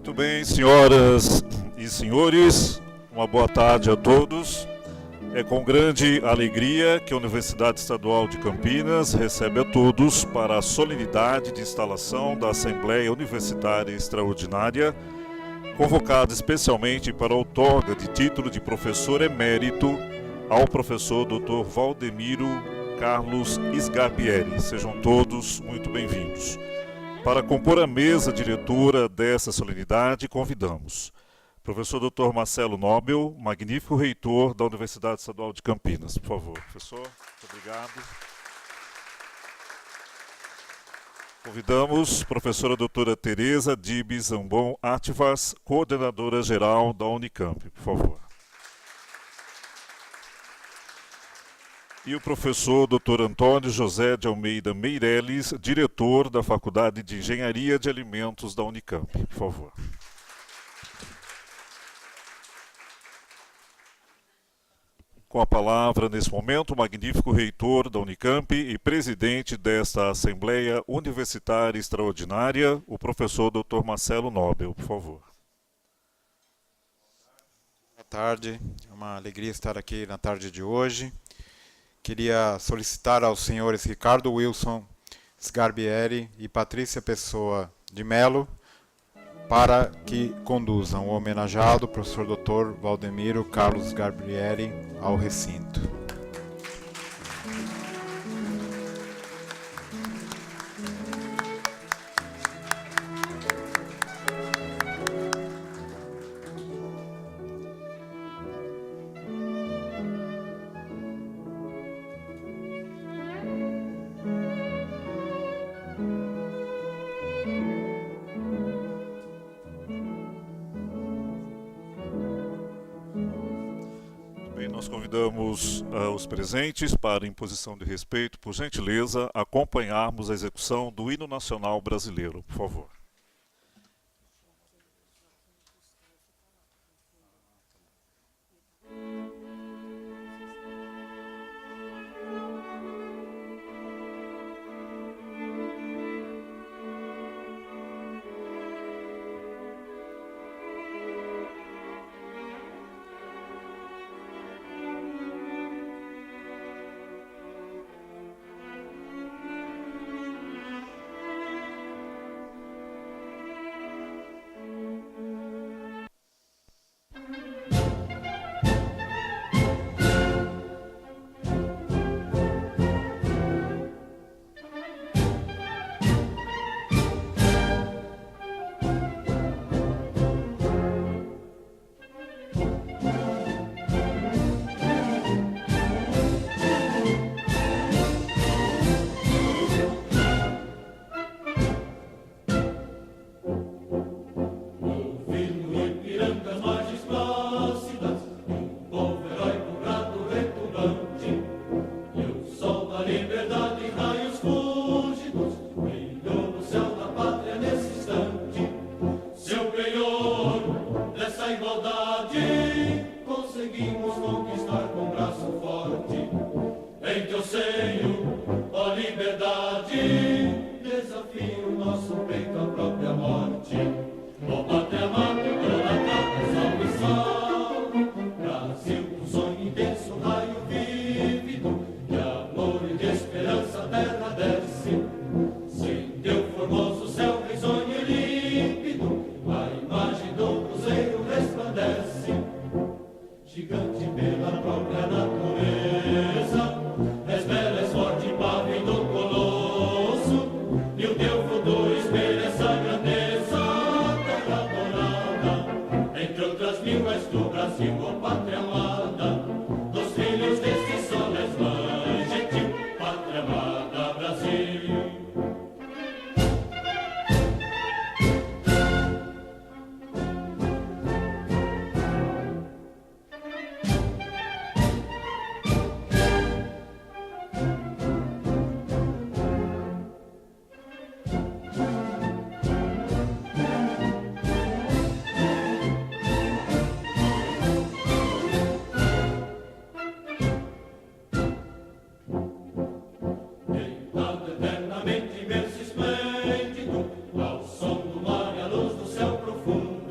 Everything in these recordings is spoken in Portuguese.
Muito bem, senhoras e senhores, uma boa tarde a todos. É com grande alegria que a Universidade Estadual de Campinas recebe a todos para a solenidade de instalação da Assembleia Universitária Extraordinária, convocada especialmente para a outorga de título de professor emérito ao professor Dr. Valdemiro Carlos Sgarbieri. Sejam todos muito bem-vindos. Para compor a mesa diretora dessa solenidade, convidamos o professor Dr. Marcelo Nobel, magnífico reitor da Universidade Estadual de Campinas. Por favor, professor, muito obrigado. Convidamos a professora doutora Tereza Dibe Zambon Ativas, coordenadora geral da Unicamp. Por favor. E o professor Dr. Antônio José de Almeida Meireles, diretor da Faculdade de Engenharia de Alimentos da Unicamp. Por favor. Com a palavra, nesse momento, o magnífico reitor da Unicamp e presidente desta Assembleia Universitária Extraordinária, o professor Dr. Marcelo Nobel. Por favor. Boa tarde, é uma alegria estar aqui na tarde de hoje. Queria solicitar aos senhores Ricardo Wilson Sgarbieri e Patrícia Pessoa de Mello para que conduzam o homenageado professor Dr. Valdemiro Carlos Sgarbieri ao recinto. Nós convidamos os presentes para, em posição de respeito, por gentileza, acompanharmos a execução do Hino Nacional Brasileiro. Por favor. Eternamente imenso e esplêndido, ao som do mar e à luz do céu profundo.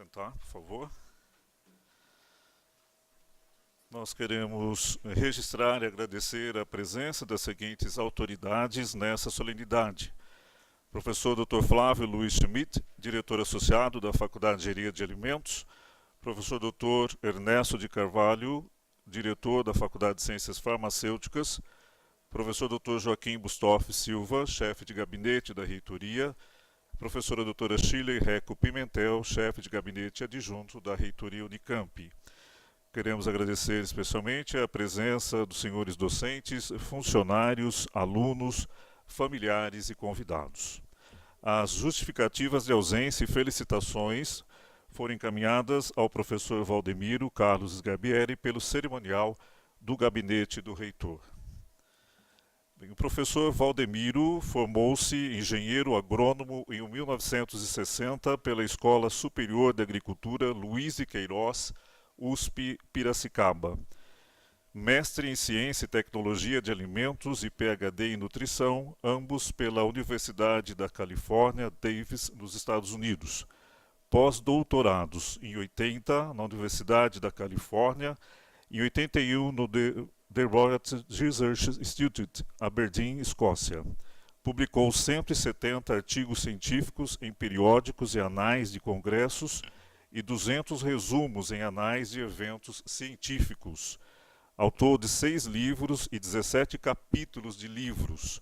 sentar, por favor. Nós queremos registrar e agradecer a presença das seguintes autoridades nessa solenidade. Professor Dr. Flávio Luiz Schmidt, diretor associado da Faculdade de Engenharia de Alimentos. Professor Dr. Ernesto de Carvalho, diretor da Faculdade de Ciências Farmacêuticas. Professor Dr. Joaquim Bustoff Silva, chefe de gabinete da reitoria. Professora doutora Shirley Reco Pimentel, chefe de gabinete adjunto da reitoria Unicamp. Queremos agradecer especialmente a presença dos senhores docentes, funcionários, alunos, familiares e convidados. As justificativas de ausência e felicitações foram encaminhadas ao professor Valdemiro Carlos Sgarbieri pelo cerimonial do gabinete do reitor. O professor Valdemiro formou-se engenheiro agrônomo em 1960 pela Escola Superior de Agricultura Luiz de Queiroz, USP Piracicaba. Mestre em Ciência e Tecnologia de Alimentos e PhD em Nutrição, ambos pela Universidade da Califórnia, Davis, nos Estados Unidos. Pós-doutorados em 80 na Universidade da Califórnia, em 81 no The Royal Research Institute, Aberdeen, Escócia. Publicou 170 artigos científicos em periódicos e anais de congressos e 200 resumos em anais de eventos científicos. Autor de 6 livros e 17 capítulos de livros.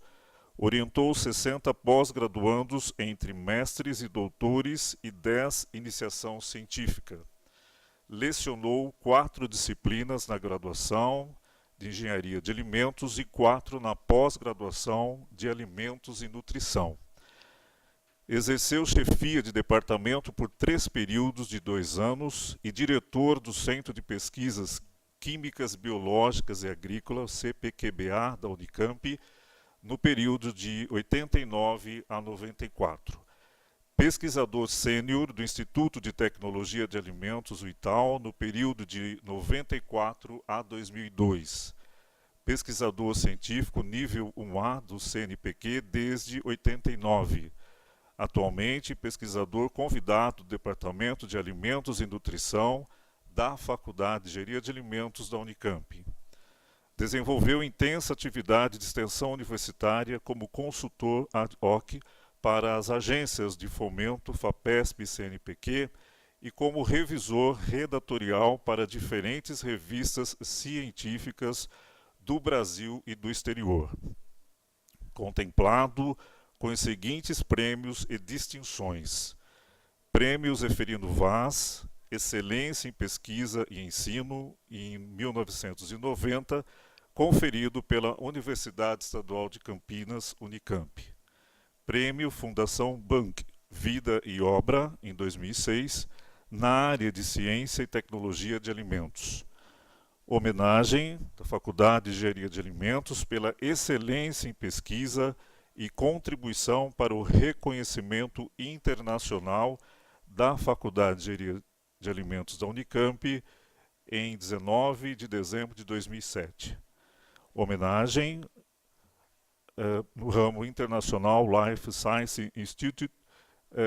Orientou 60 pós-graduandos entre mestres e doutores e 10 iniciação científica. Lecionou 4 disciplinas na graduação de Engenharia de Alimentos e 4 na pós-graduação de Alimentos e Nutrição. Exerceu chefia de departamento por 3 períodos de 2 anos e diretor do Centro de Pesquisas Químicas, Biológicas e Agrícolas, CPQBA, da Unicamp, no período de 89 a 94. Pesquisador sênior do Instituto de Tecnologia de Alimentos, o ITAL, no período de 94 a 2002. Pesquisador científico nível 1A do CNPq desde 89. Atualmente, pesquisador convidado do Departamento de Alimentos e Nutrição da Faculdade de Engenharia de Alimentos da Unicamp. Desenvolveu intensa atividade de extensão universitária como consultor ad hoc para as agências de fomento FAPESP e CNPq e como revisor redatorial para diferentes revistas científicas do Brasil e do exterior. Contemplado com os seguintes prêmios e distinções: Prêmio Zeferino Vaz, Excelência em Pesquisa e Ensino, em 1990, conferido pela Universidade Estadual de Campinas, Unicamp. Prêmio Fundação Bank, Vida e Obra, em 2006, na área de Ciência e Tecnologia de Alimentos. Homenagem da Faculdade de Engenharia de Alimentos pela excelência em pesquisa e contribuição para o reconhecimento internacional da Faculdade de Engenharia de Alimentos da Unicamp em 19 de dezembro de 2007. Homenagem no ramo internacional Life Science Institute,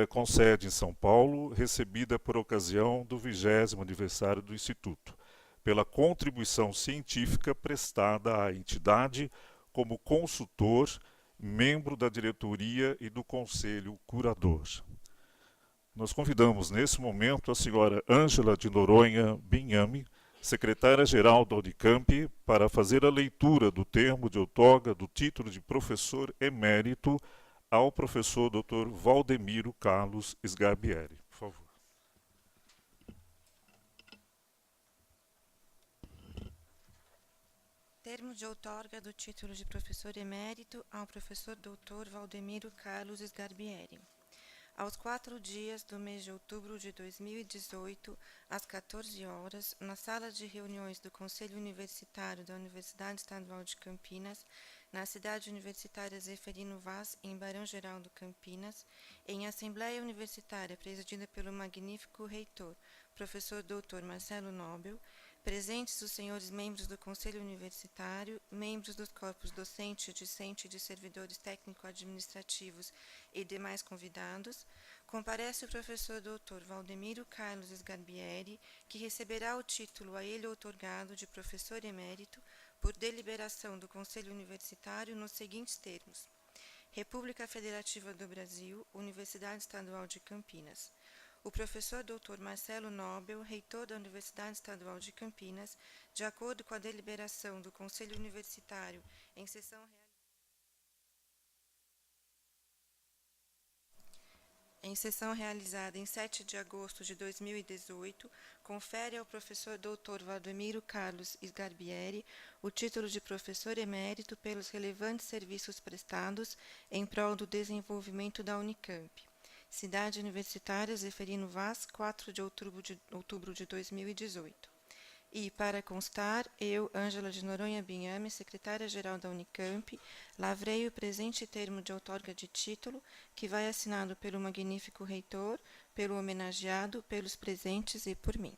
com sede em São Paulo, recebida por ocasião do 20º aniversário do Instituto, pela contribuição científica prestada à entidade como consultor, membro da diretoria e do conselho curador. Nós convidamos nesse momento a senhora Ângela de Noronha Binhame, secretária-geral da Unicamp, para fazer a leitura do termo de outorga do título de professor emérito ao professor Dr. Valdemiro Carlos Sgarbieri. Por favor. Termo de outorga do título de professor emérito ao professor Dr. Valdemiro Carlos Sgarbieri. Aos 4 dias do mês de outubro de 2018, às 14 horas, na sala de reuniões do Conselho Universitário da Universidade Estadual de Campinas, na cidade universitária Zeferino Vaz, em Barão Geraldo, Campinas, em assembleia universitária presidida pelo magnífico reitor, professor Dr. Marcelo Nobel, presentes os senhores membros do Conselho Universitário, membros dos corpos docente, discente e de servidores técnico-administrativos e demais convidados, Comparece o professor Dr. Valdemiro Carlos Sgarbieri, que receberá o título a ele outorgado de professor emérito por deliberação do Conselho Universitário nos seguintes termos: República Federativa do Brasil, Universidade Estadual de Campinas. O professor Dr. Marcelo Nobel, reitor da Universidade Estadual de Campinas, de acordo com a deliberação do Conselho Universitário em sessão realizada em 7 de agosto de 2018, confere ao professor Dr. Valdemiro Carlos Sgarbieri o título de professor emérito pelos relevantes serviços prestados em prol do desenvolvimento da Unicamp. Cidade Universitária Zeferino Vaz, 4 de outubro de 2018. E, para constar, eu, Ângela de Noronha Binhame, secretária-geral da Unicamp, lavrei o presente termo de outorga de título, que vai assinado pelo magnífico reitor, pelo homenageado, pelos presentes e por mim.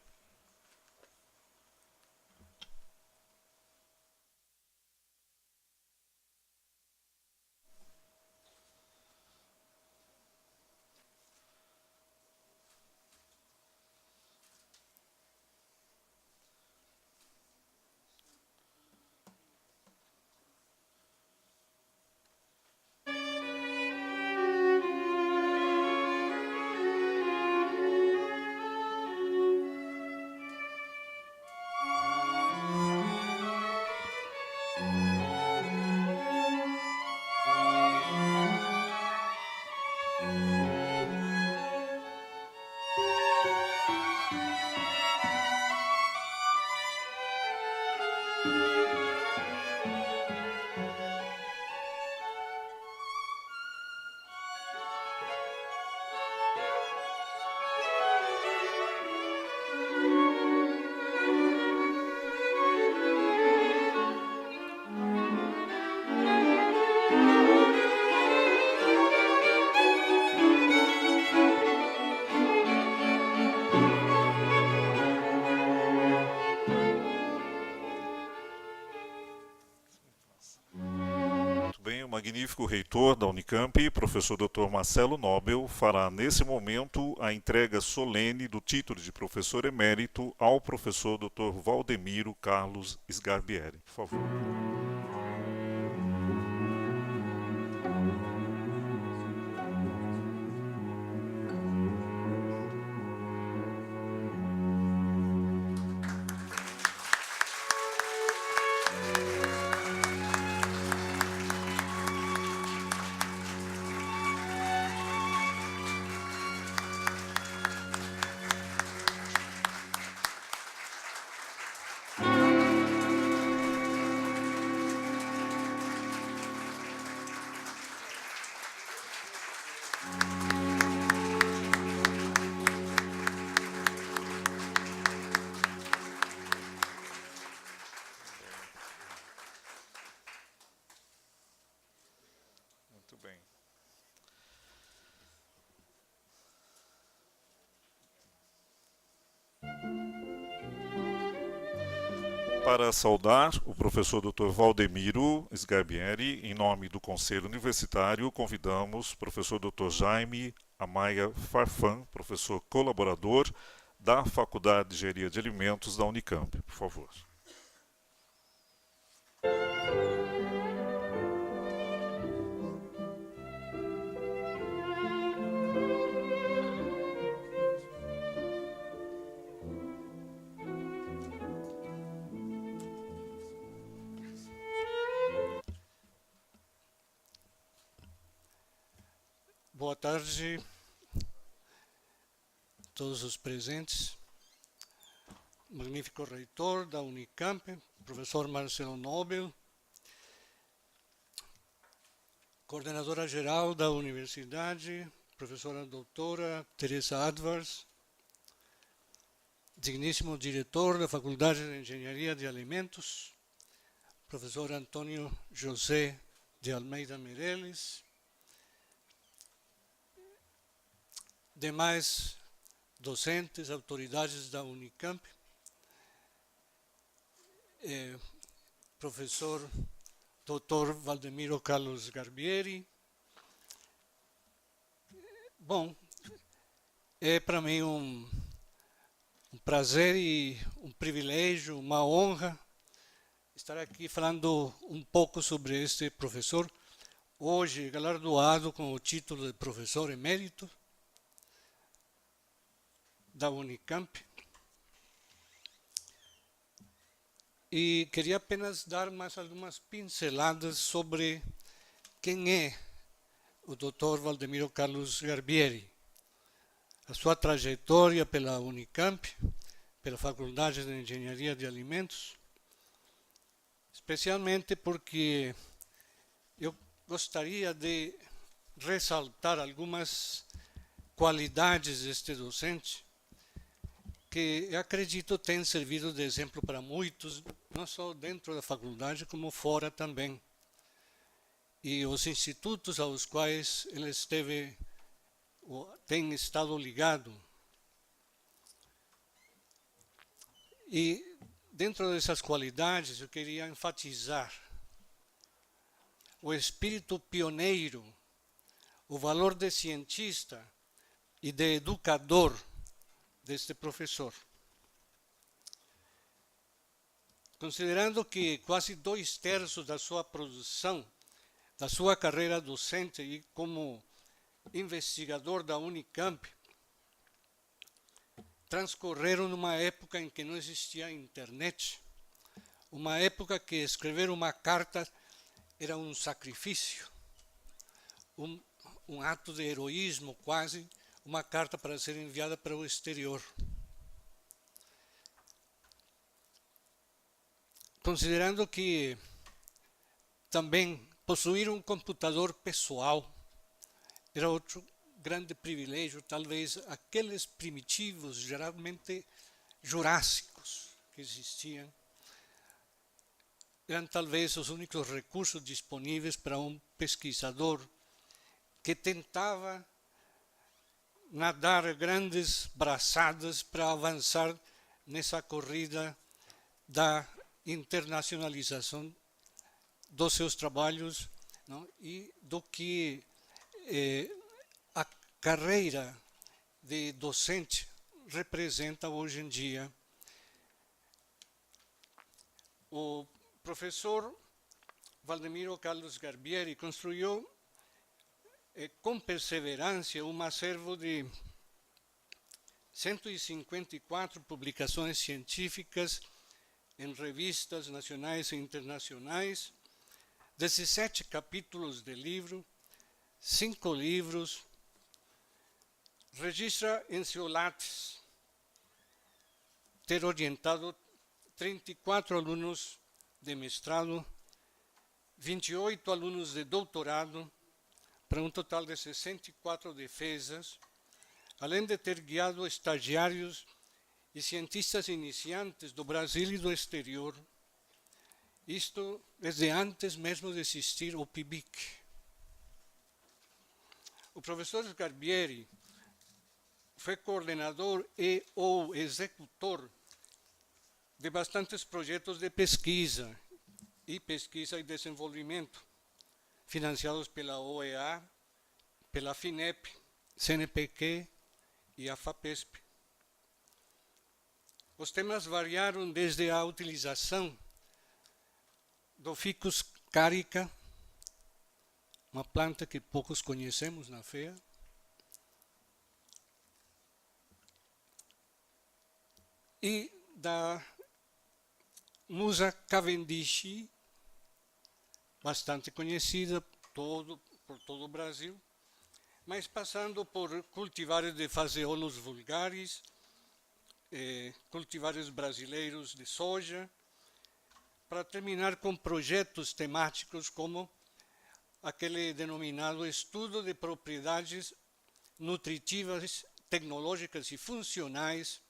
O magnífico reitor da Unicamp, professor Dr. Marcelo Nobel, fará nesse momento a entrega solene do título de professor emérito ao professor Dr. Valdemiro Carlos Sgarbieri. Por favor. Muito bem. Para saudar o professor Dr. Valdemiro Sgarbieri, em nome do Conselho Universitário, convidamos o professor Dr. Jaime Amaya Farfan, professor colaborador da Faculdade de Engenharia de Alimentos da Unicamp. Por favor. Boa tarde a todos os presentes. Magnífico reitor da Unicamp, professor Marcelo Nobel, coordenadora geral da universidade, professora doutora Teresa Advars, digníssimo diretor da Faculdade de Engenharia de Alimentos, professor Antônio José de Almeida Meirelles, demais docentes, autoridades da Unicamp, professor Dr. Valdemiro Carlos Sgarbieri. Bom, É para mim um prazer e um privilégio, uma honra estar aqui falando um pouco sobre este professor, hoje galardoado com o título de professor emérito da Unicamp. E queria apenas dar mais algumas pinceladas sobre quem é o Dr. Valdemiro Carlos Garbieri, a sua trajetória pela Unicamp, pela Faculdade de Engenharia de Alimentos, especialmente porque eu gostaria de ressaltar algumas qualidades deste docente que eu acredito tem servido de exemplo para muitos, não só dentro da faculdade, como fora também. E os institutos aos quais ele tem estado ligado. E dentro dessas qualidades eu queria enfatizar o espírito pioneiro, o valor de cientista e de educador deste professor. Considerando que quase 2/3 da sua produção, da sua carreira docente e como investigador da Unicamp, transcorreram numa época em que não existia internet, uma época que escrever uma carta era um sacrifício, um ato de heroísmo quase, uma carta para ser enviada para o exterior. Considerando que também possuir um computador pessoal era outro grande privilégio, talvez aqueles primitivos, geralmente jurássicos que existiam, eram talvez os únicos recursos disponíveis para um pesquisador que tentava nadar grandes braçadas para avançar nessa corrida da internacionalização dos seus trabalhos, não? E do que a carreira de docente representa hoje em dia. O professor Valdemiro Carlos Garbieri construiu com perseverança um acervo de 154 publicações científicas em revistas nacionais e internacionais, 17 capítulos de livro, 5 livros, registra em seu Lattes ter orientado 34 alunos de mestrado, 28 alunos de doutorado, para um total de 64 defesas, além de ter guiado estagiários e cientistas iniciantes do Brasil e do exterior, isto desde antes mesmo de existir o PIBIC. O professor Garbieri foi coordenador e ou executor de bastantes projetos de pesquisa e desenvolvimento, financiados pela OEA, pela FINEP, CNPq e a FAPESP. Os temas variaram desde a utilização do Ficus carica, uma planta que poucos conhecemos na FEA, e da Musa cavendishi, bastante conhecida por todo o Brasil, mas passando por cultivares de faseolos vulgares, cultivares brasileiros de soja, para terminar com projetos temáticos como aquele denominado Estudo de Propriedades Nutritivas, Tecnológicas e Funcionais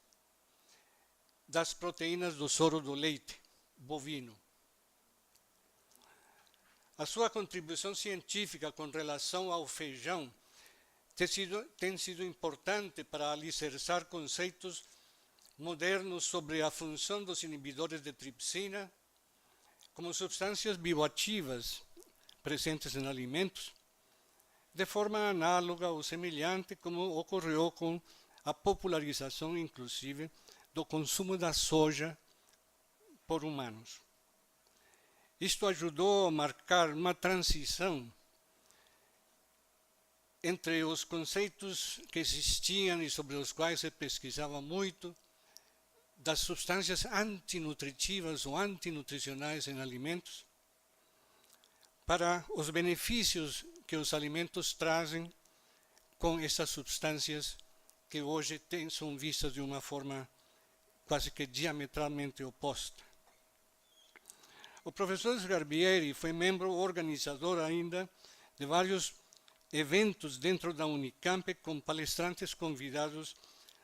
das Proteínas do Soro do Leite bovino. A sua contribuição científica com relação ao feijão tem sido importante para alicerçar conceitos modernos sobre a função dos inibidores de tripsina como substâncias bioativas presentes em alimentos, de forma análoga ou semelhante como ocorreu com a popularização, inclusive, do consumo da soja por humanos. Isto ajudou a marcar uma transição entre os conceitos que existiam e sobre os quais se pesquisava muito, das substâncias antinutritivas ou antinutricionais em alimentos, para os benefícios que os alimentos trazem com essas substâncias que hoje são vistas de uma forma quase que diametralmente oposta. O professor Sgarbieri foi membro organizador ainda de vários eventos dentro da Unicamp com palestrantes convidados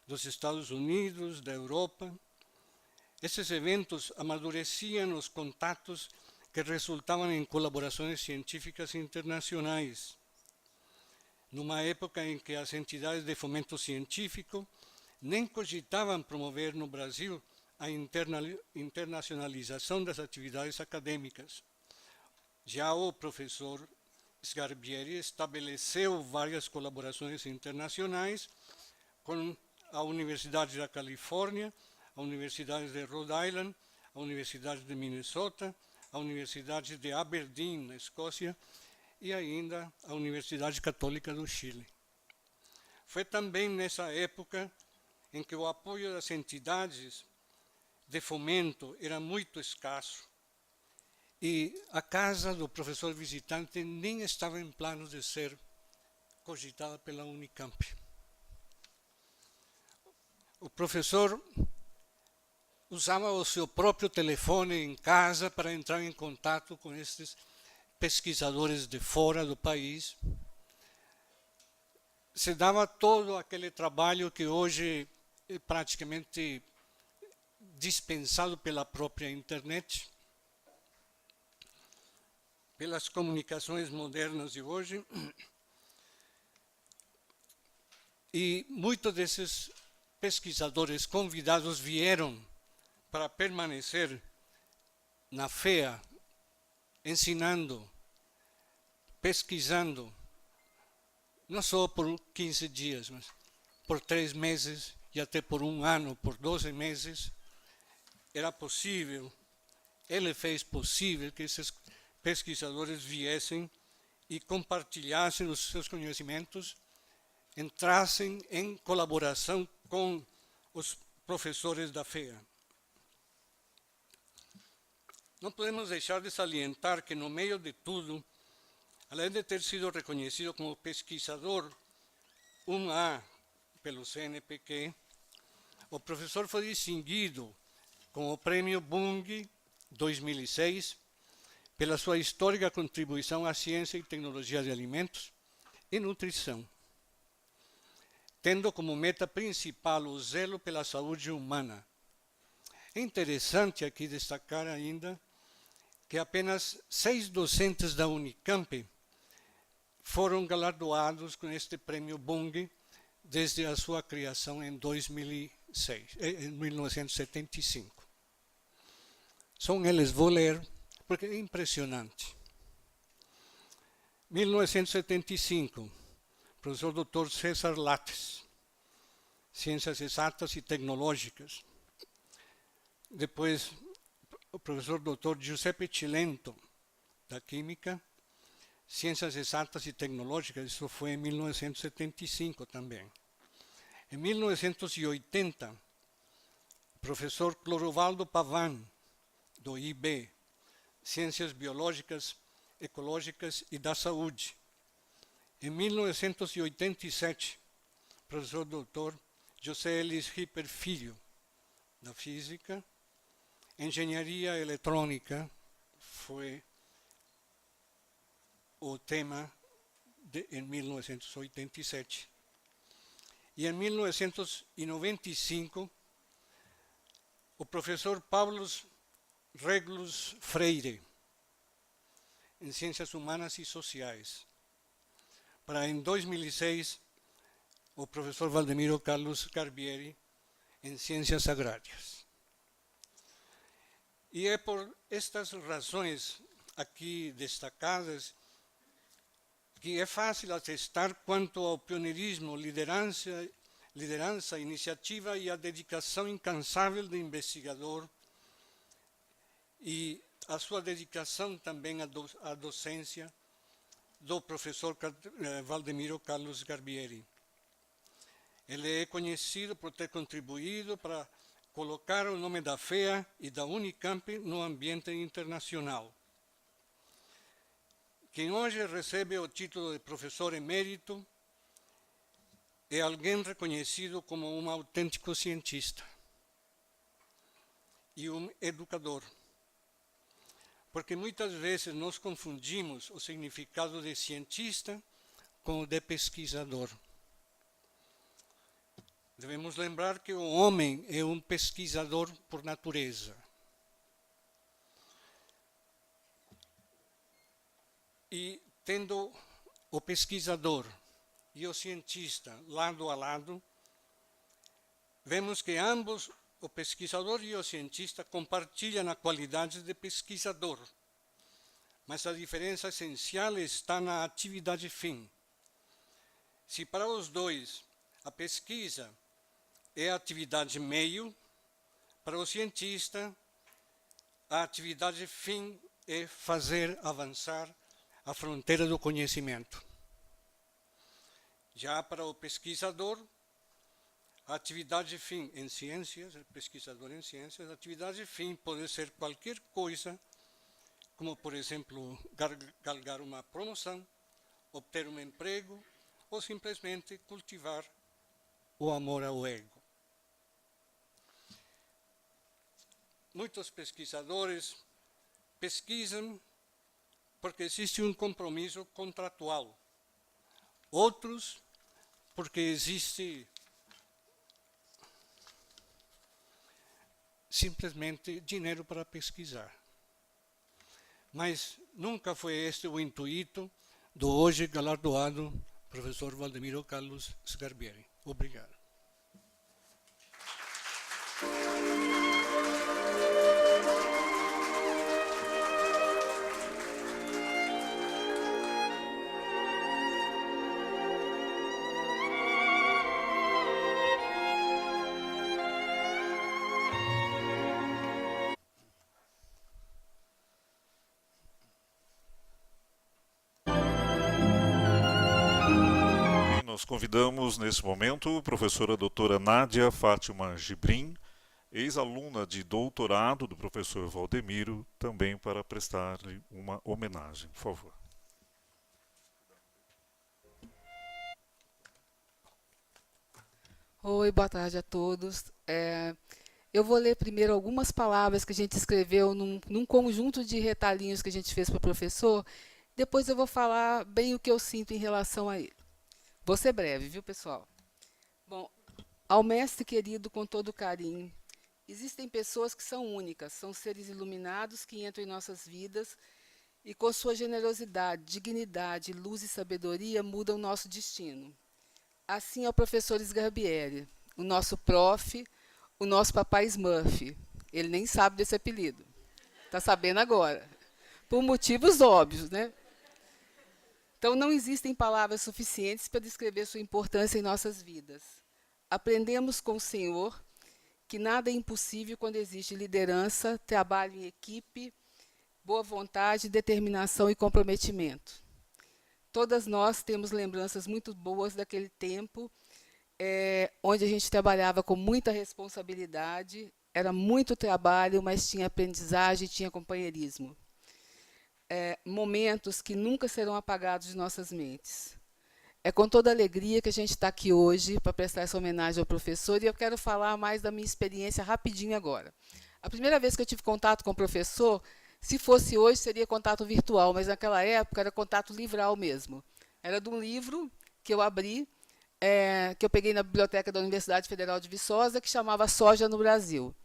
dos Estados Unidos, da Europa. Esses eventos amadureciam os contatos que resultavam em colaborações científicas internacionais. Numa época em que as entidades de fomento científico nem cogitavam promover no Brasil a internacionalização das atividades acadêmicas. Já o professor Sgarbieri estabeleceu várias colaborações internacionais com a Universidade da Califórnia, a Universidade de Rhode Island, a Universidade de Minnesota, a Universidade de Aberdeen, na Escócia, e ainda a Universidade Católica do Chile. Foi também nessa época em que o apoio das entidades de fomento era muito escasso e a casa do professor visitante nem estava em planos de ser cogitada pela Unicamp. O professor usava o seu próprio telefone em casa para entrar em contato com estes pesquisadores de fora do país. Se dava todo aquele trabalho que hoje é praticamente dispensado pela própria internet, pelas comunicações modernas de hoje. E muitos desses pesquisadores convidados vieram para permanecer na FEA, ensinando, pesquisando, não só por 15 dias, mas por 3 meses e até por 1 ano, por 12 meses. Era possível, ele fez possível que esses pesquisadores viessem e compartilhassem os seus conhecimentos, entrassem em colaboração com os professores da FEA. Não podemos deixar de salientar que, no meio de tudo, além de ter sido reconhecido como pesquisador 1A pelo CNPq, o professor foi distinguido com o Prêmio Bung 2006 pela sua histórica contribuição à ciência e tecnologia de alimentos e nutrição, tendo como meta principal o zelo pela saúde humana. É interessante aqui destacar ainda que apenas 6 docentes da Unicamp foram galardoados com este prêmio Bung desde a sua criação em 1975. São eles, vou ler, porque é impressionante. 1975, professor Dr. César Lattes, Ciências Exatas e Tecnológicas. Depois, o professor Dr. Giuseppe Cilento, da Química, Ciências Exatas e Tecnológicas, isso foi em 1975 também. Em 1980, o professor Clorovaldo Pavan, do IB, Ciências Biológicas, Ecológicas e da Saúde. Em 1987, o professor Dr. José Elis Ripper Filho, da Física. Engenharia Eletrônica foi o tema em 1987. E em 1995, o professor Paulo Regulus Freire, em Ciências Humanas e Sociais. Para, em 2006, o professor Valdemiro Carlos Sgarbieri, em Ciências Agrárias. E é por estas razões aqui destacadas que é fácil atestar quanto ao pioneirismo, liderança, a iniciativa e a dedicação incansável do investigador e a sua dedicação também à docência do professor Valdemiro Carlos Garbieri. Ele é conhecido por ter contribuído para colocar o nome da FEA e da Unicamp no ambiente internacional. Quem hoje recebe o título de professor emérito é alguém reconhecido como um autêntico cientista e um educador. Porque muitas vezes nós confundimos o significado de cientista com o de pesquisador. Devemos lembrar que o homem é um pesquisador por natureza. E tendo o pesquisador e o cientista lado a lado, vemos que ambos, o pesquisador e o cientista, compartilham a qualidade de pesquisador, mas a diferença essencial está na atividade fim. Se para os dois a pesquisa é a atividade meio, para o cientista a atividade fim é fazer avançar a fronteira do conhecimento. Já para o pesquisador, a atividade fim em ciências, pesquisador em ciências, a atividade fim pode ser qualquer coisa, como, por exemplo, galgar uma promoção, obter um emprego, ou simplesmente cultivar o amor ao ego. Muitos pesquisadores pesquisam porque existe um compromisso contratual. Outros, porque existe simplesmente dinheiro para pesquisar. Mas nunca foi este o intuito do hoje galardoado professor Valdemiro Carlos Garbieri. Obrigado. Nós convidamos nesse momento a professora doutora Nádia Fátima Gibrim, ex-aluna de doutorado do professor Valdemiro, também para prestar-lhe uma homenagem. Por favor. Oi, boa tarde a todos. Eu vou ler primeiro algumas palavras que a gente escreveu num conjunto de retalhinhos que a gente fez para o professor. Depois eu vou falar bem o que eu sinto em relação a ele. Vou ser breve, viu, pessoal? Bom, ao mestre querido com todo carinho, existem pessoas que são únicas, são seres iluminados que entram em nossas vidas e com sua generosidade, dignidade, luz e sabedoria mudam o nosso destino. Assim é o professor Sgarbieri, o nosso prof, o nosso papai Smurf. Ele nem sabe desse apelido. Está sabendo agora. Por motivos óbvios, né? Então, não existem palavras suficientes para descrever sua importância em nossas vidas. Aprendemos com o Senhor que nada é impossível quando existe liderança, trabalho em equipe, boa vontade, determinação e comprometimento. Todas nós temos lembranças muito boas daquele tempo, onde a gente trabalhava com muita responsabilidade, era muito trabalho, mas tinha aprendizagem, tinha companheirismo. Momentos que nunca serão apagados de nossas mentes. É com toda alegria que a gente está aqui hoje para prestar essa homenagem ao professor, e eu quero falar mais da minha experiência rapidinho agora. A primeira vez que eu tive contato com o professor, se fosse hoje, seria contato virtual, mas naquela época era contato livral mesmo. Era de um livro que eu abri, que eu peguei na biblioteca da Universidade Federal de Viçosa, que chamava Soja no Brasil.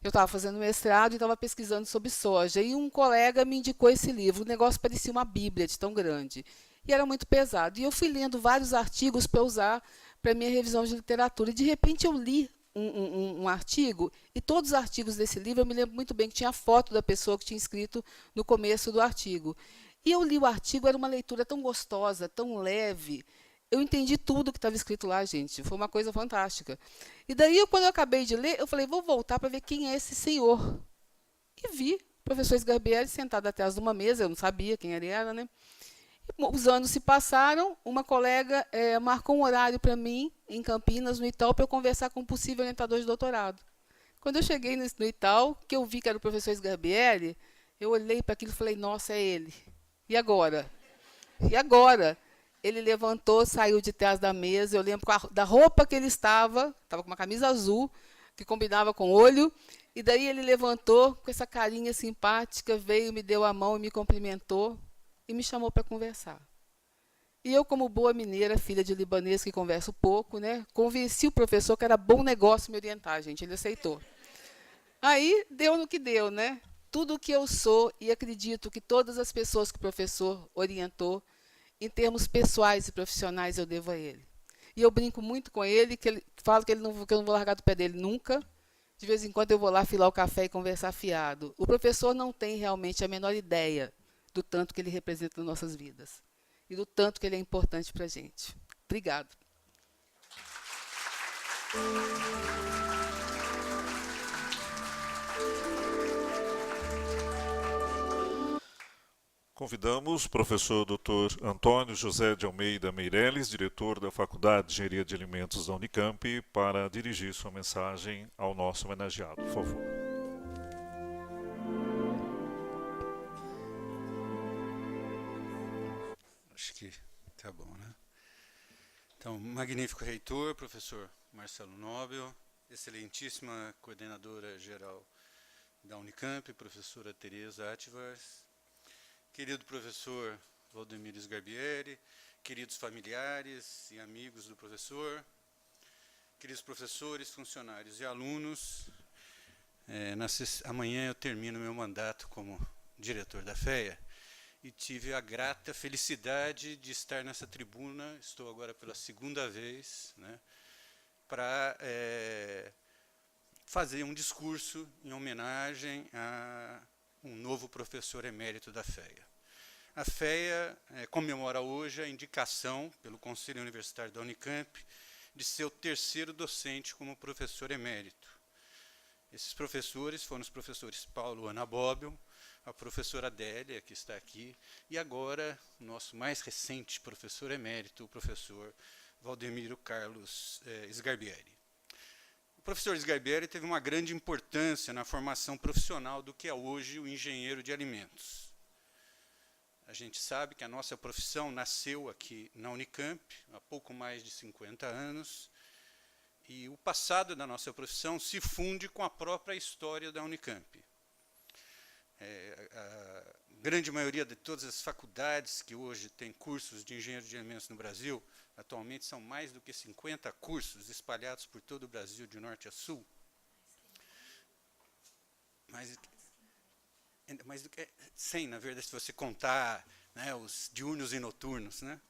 Eu estava fazendo mestrado e estava pesquisando sobre soja, e um colega me indicou esse livro. O negócio parecia uma bíblia de tão grande, e era muito pesado. E eu fui lendo vários artigos para usar para a minha revisão de literatura, e de repente eu li um artigo, e todos os artigos desse livro, eu me lembro muito bem que tinha a foto da pessoa que tinha escrito no começo do artigo. E eu li o artigo, era uma leitura tão gostosa, tão leve, eu entendi tudo que estava escrito lá, gente. Foi uma coisa fantástica. E daí, quando eu acabei de ler, eu falei, vou voltar para ver quem é esse senhor. E vi o professor Sgarbieri sentado atrás de uma mesa, eu não sabia quem ele era, né? E, os anos se passaram, uma colega marcou um horário para mim, em Campinas, no Itaú, para eu conversar com um possível orientador de doutorado. Quando eu cheguei no Itaú, que eu vi que era o professor Sgarbieri, eu olhei para aquilo e falei, nossa, é ele. E agora? E agora? Ele levantou, saiu de trás da mesa, eu lembro da roupa que ele estava com uma camisa azul, que combinava com o olho, e daí ele levantou, com essa carinha simpática, veio, me deu a mão e me cumprimentou, e me chamou para conversar. E eu, como boa mineira, filha de libanês que converso pouco, né, convenci o professor que era bom negócio me orientar, gente, ele aceitou. Aí, deu no que deu, né? Tudo o que eu sou, e acredito que todas as pessoas que o professor orientou, em termos pessoais e profissionais, eu devo a ele. E eu brinco muito com ele, falo que eu não vou largar do pé dele nunca. De vez em quando eu vou lá filar o café e conversar fiado. O professor não tem realmente a menor ideia do tanto que ele representa nas nossas vidas. E do tanto que ele é importante para a gente. Obrigado. Convidamos o professor Dr. Antônio José de Almeida Meireles, diretor da Faculdade de Engenharia de Alimentos da Unicamp, para dirigir sua mensagem ao nosso homenageado. Por favor. Acho que tá bom, né? Então, magnífico reitor, professor Marcelo Nobel, excelentíssima coordenadora geral da Unicamp, professora Tereza Ativars, querido professor Valdemiro Sgarbieri, queridos familiares e amigos do professor, queridos professores, funcionários e alunos, amanhã eu termino meu mandato como diretor da FEA e tive a grata felicidade de estar nessa tribuna, estou agora pela segunda vez, né, para fazer um discurso em homenagem a um novo professor emérito da FEA. A FEA comemora hoje a indicação pelo Conselho Universitário da Unicamp de seu terceiro docente como professor emérito. Esses professores foram os professores Paulo Ana Bobbio, a professora Adélia, que está aqui, e agora o nosso mais recente professor emérito, o professor Valdemiro Carlos Sgarbieri. O professor Sgarbieri teve uma grande importância na formação profissional do que é hoje o engenheiro de alimentos. A gente sabe que a nossa profissão nasceu aqui na Unicamp, há pouco mais de 50 anos, e o passado da nossa profissão se funde com a própria história da Unicamp. A grande maioria de todas as faculdades que hoje têm cursos de engenheiro de alimentos no Brasil, atualmente são mais do que 50 cursos espalhados por todo o Brasil, de norte a sul. Mais do que 100, na verdade, se você contar, né, os diurnos e noturnos, né?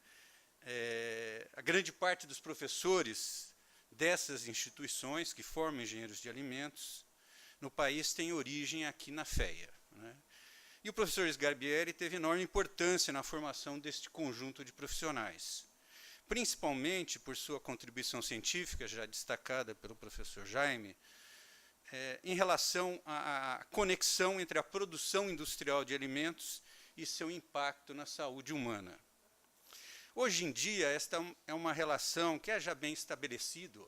A grande parte dos professores dessas instituições que formam engenheiros de alimentos no país tem origem aqui na FEA, né? E o professor Sgarbieri teve enorme importância na formação deste conjunto de profissionais, principalmente por sua contribuição científica, já destacada pelo professor Jaime, em relação à conexão entre a produção industrial de alimentos e seu impacto na saúde humana. Hoje em dia, esta é uma relação que é já bem estabelecida,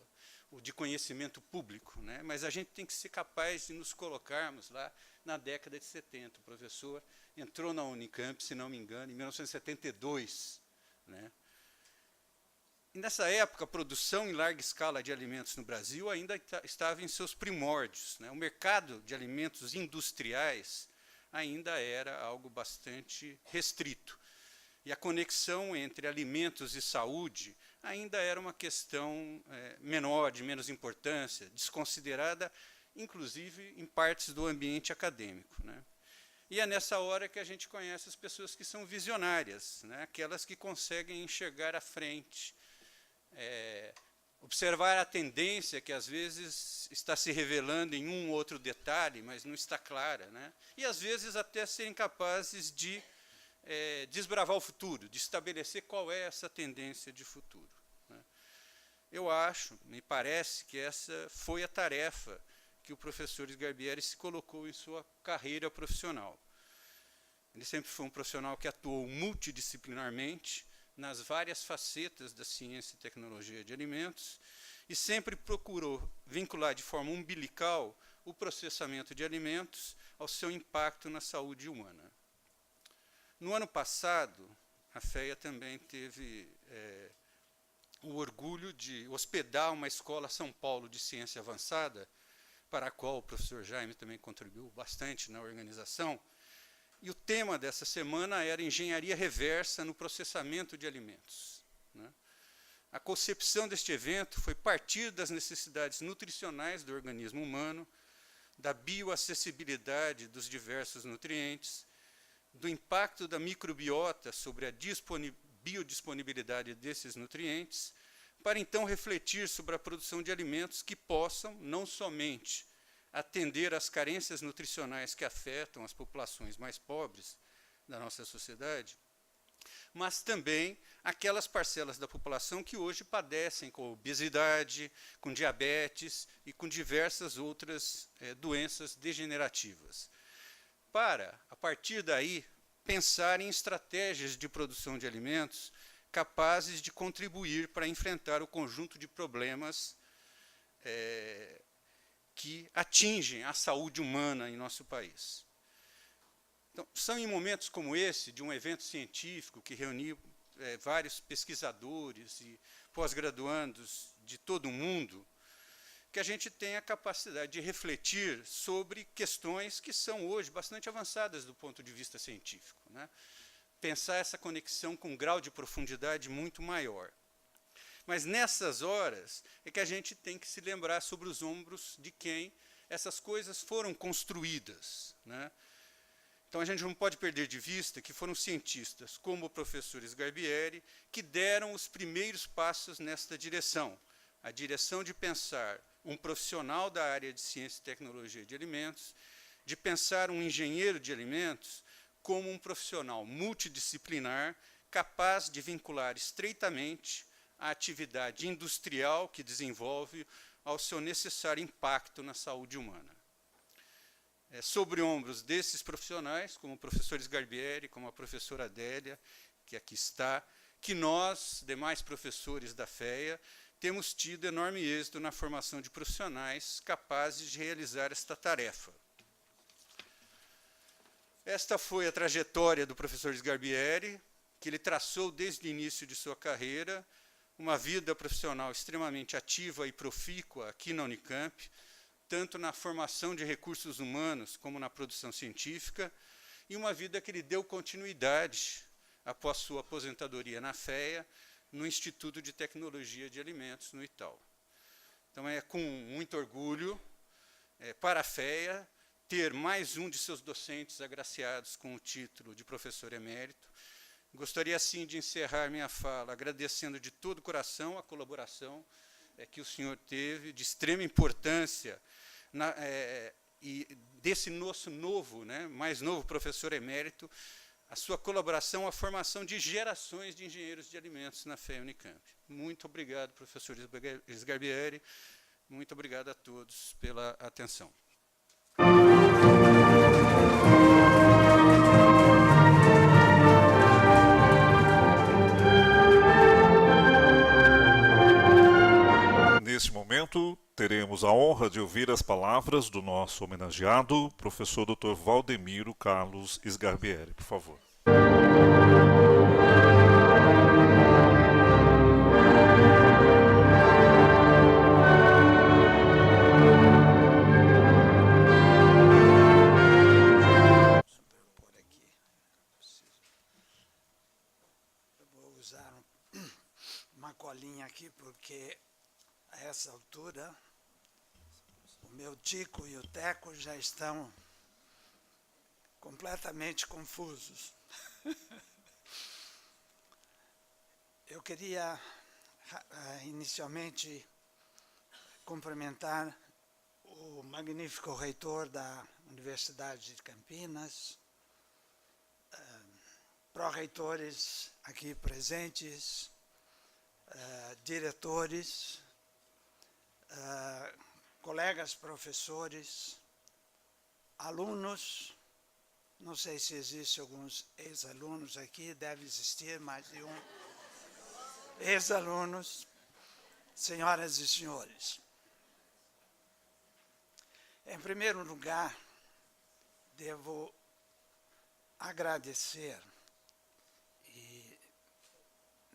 o de conhecimento público, né? Mas a gente tem que ser capaz de nos colocarmos lá na década de 70. O professor entrou na Unicamp, se não me engano, em 1972, né? E nessa época, a produção em larga escala de alimentos no Brasil ainda estava em seus primórdios, né? O mercado de alimentos industriais ainda era algo bastante restrito. E a conexão entre alimentos e saúde ainda era uma questão menor, de menos importância, desconsiderada, inclusive, em partes do ambiente acadêmico, né? E é nessa hora que a gente conhece as pessoas que são visionárias, né? Aquelas que conseguem enxergar à frente, observar a tendência que às vezes está se revelando em um ou outro detalhe, mas não está clara, né? E às vezes até serem capazes de desbravar o futuro, de estabelecer qual é essa tendência de futuro, né? Eu acho, me parece que essa foi a tarefa que o professor Sgarbieri se colocou em sua carreira profissional. Ele sempre foi um profissional que atuou multidisciplinarmente nas várias facetas da ciência e tecnologia de alimentos e sempre procurou vincular de forma umbilical o processamento de alimentos ao seu impacto na saúde humana. No ano passado, a FEA também teve o orgulho de hospedar uma escola São Paulo de ciência avançada, para a qual o professor Jaime também contribuiu bastante na organização. E o tema dessa semana era engenharia reversa no processamento de alimentos, né? A concepção deste evento foi partir das necessidades nutricionais do organismo humano, da bioacessibilidade dos diversos nutrientes, do impacto da microbiota sobre a biodisponibilidade desses nutrientes, para então refletir sobre a produção de alimentos que possam, não somente atender às carências nutricionais que afetam as populações mais pobres da nossa sociedade, mas também aquelas parcelas da população que hoje padecem com obesidade, com diabetes e com diversas outras doenças degenerativas. Para, a partir daí, pensar em estratégias de produção de alimentos capazes de contribuir para enfrentar o conjunto de problemas que atingem a saúde humana em nosso país. Então, são em momentos como esse, de um evento científico que reuniu vários pesquisadores e pós-graduandos de todo o mundo, que a gente tem a capacidade de refletir sobre questões que são hoje bastante avançadas do ponto de vista científico, né? Pensar essa conexão com um grau de profundidade muito maior. Mas nessas horas é que a gente tem que se lembrar sobre os ombros de quem essas coisas foram construídas, né? Então a gente não pode perder de vista que foram cientistas como o professor Sgarbieri que deram os primeiros passos nesta direção, a direção de pensar um profissional da área de ciência e tecnologia de alimentos, de pensar um engenheiro de alimentos como um profissional multidisciplinar capaz de vincular estreitamente a atividade industrial que desenvolve ao seu necessário impacto na saúde humana. É sobre ombros desses profissionais, como o professor Sgarbieri, como a professora Adélia, que aqui está, que nós, demais professores da FEA, temos tido enorme êxito na formação de profissionais capazes de realizar esta tarefa. Esta foi a trajetória do professor Sgarbieri, que ele traçou desde o início de sua carreira, uma vida profissional extremamente ativa e profícua aqui na Unicamp, tanto na formação de recursos humanos como na produção científica, e uma vida que ele deu continuidade após sua aposentadoria na FEA, no Instituto de Tecnologia de Alimentos, no Itaú. Então é com muito orgulho para a FEA ter mais um de seus docentes agraciados com o título de professor emérito. Gostaria, assim, de encerrar minha fala agradecendo de todo o coração a colaboração que o senhor teve, de extrema importância, e desse nosso novo, mais novo professor emérito, a sua colaboração à formação de gerações de engenheiros de alimentos na FEA Unicamp. Muito obrigado, professor Sgarbieri. Muito obrigado a todos pela atenção. Neste momento, teremos a honra de ouvir as palavras do nosso homenageado, professor Dr. Valdemiro Carlos Sgarbieri. Por favor. Eu vou usar uma colinha aqui porque a essa altura o meu Tico e o Teco já estão completamente confusos. Eu queria inicialmente cumprimentar o magnífico reitor da Universidade de Campinas, pró-reitores aqui presentes, diretores, colegas professores, alunos, não sei se existe alguns ex-alunos aqui, deve existir mais de um, ex-alunos, senhoras e senhores. Em primeiro lugar, devo agradecer, e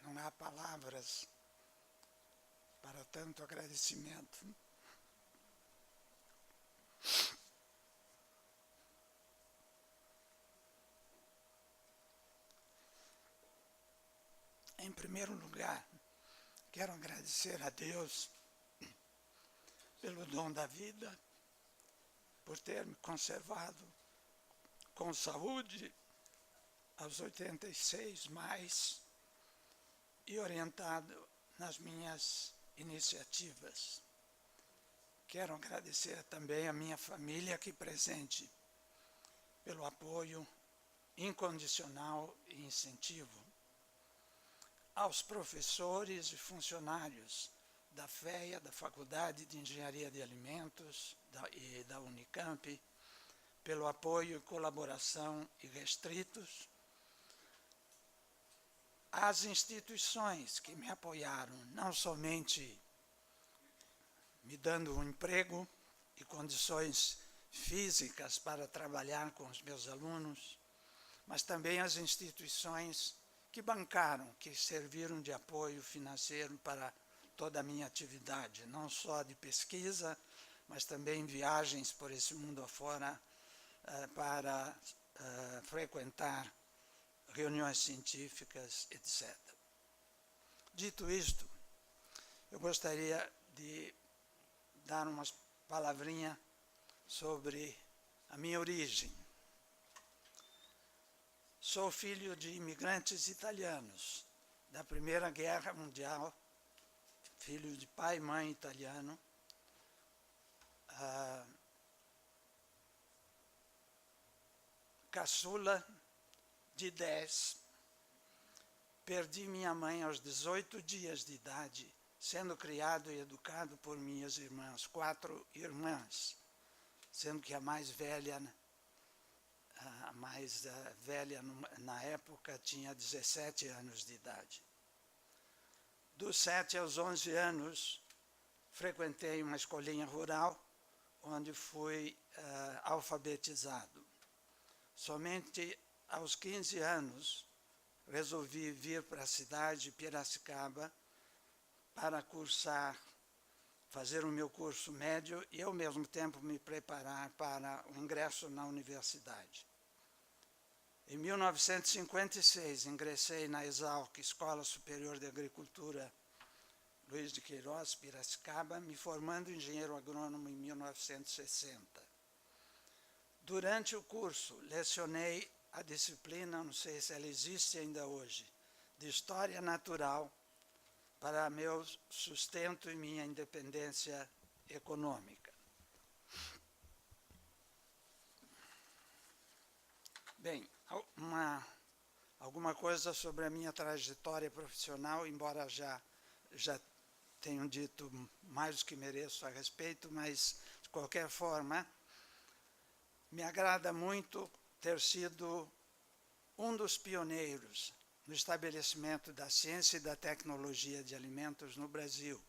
não há palavras para tanto agradecimento. Em primeiro lugar, quero agradecer a Deus pelo dom da vida, por ter me conservado com saúde aos 86 mais e orientado nas minhas iniciativas. Quero agradecer também a minha família aqui presente pelo apoio incondicional e incentivo. Aos professores e funcionários da FEA, da Faculdade de Engenharia de Alimentos e da Unicamp, pelo apoio e colaboração irrestritos. Às instituições que me apoiaram, não somente me dando um emprego e condições físicas para trabalhar com os meus alunos, mas também as instituições que bancaram, que serviram de apoio financeiro para toda a minha atividade, não só de pesquisa, mas também viagens por esse mundo afora para frequentar reuniões científicas, etc. Dito isto, eu gostaria de dar umas palavrinhas sobre a minha origem. Sou filho de imigrantes italianos da Primeira Guerra Mundial, filho de pai e mãe italiano, caçula de 10. Perdi minha mãe aos 18 dias de idade, sendo criado e educado por minhas irmãs, 4 irmãs, sendo que a mais velha na época tinha 17 anos de idade. Dos 7 aos 11 anos, frequentei uma escolinha rural, onde fui alfabetizado. Somente aos 15 anos, resolvi vir para a cidade de Piracicaba para fazer o meu curso médio e, ao mesmo tempo, me preparar para o ingresso na universidade. Em 1956, ingressei na ESALC, Escola Superior de Agricultura Luiz de Queiroz, Piracicaba, me formando engenheiro agrônomo em 1960. Durante o curso, lecionei a disciplina, não sei se ela existe ainda hoje, de História Natural, para meu sustento e minha independência econômica. Bem, alguma coisa sobre a minha trajetória profissional, embora já tenham dito mais do que mereço a respeito, mas, de qualquer forma, me agrada muito ter sido um dos pioneiros no estabelecimento da ciência e da tecnologia de alimentos no Brasil.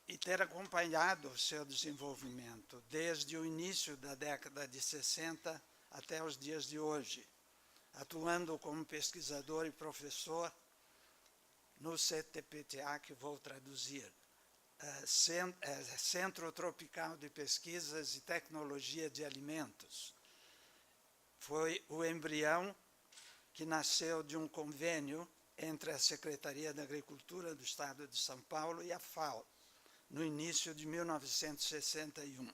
E ter acompanhado o seu desenvolvimento desde o início da década de 60 até os dias de hoje, atuando como pesquisador e professor no CTPTA, que vou traduzir, Centro Tropical de Pesquisas e Tecnologia de Alimentos. Foi o embrião que nasceu de um convênio entre a Secretaria da Agricultura do Estado de São Paulo e a FAO, no início de 1961.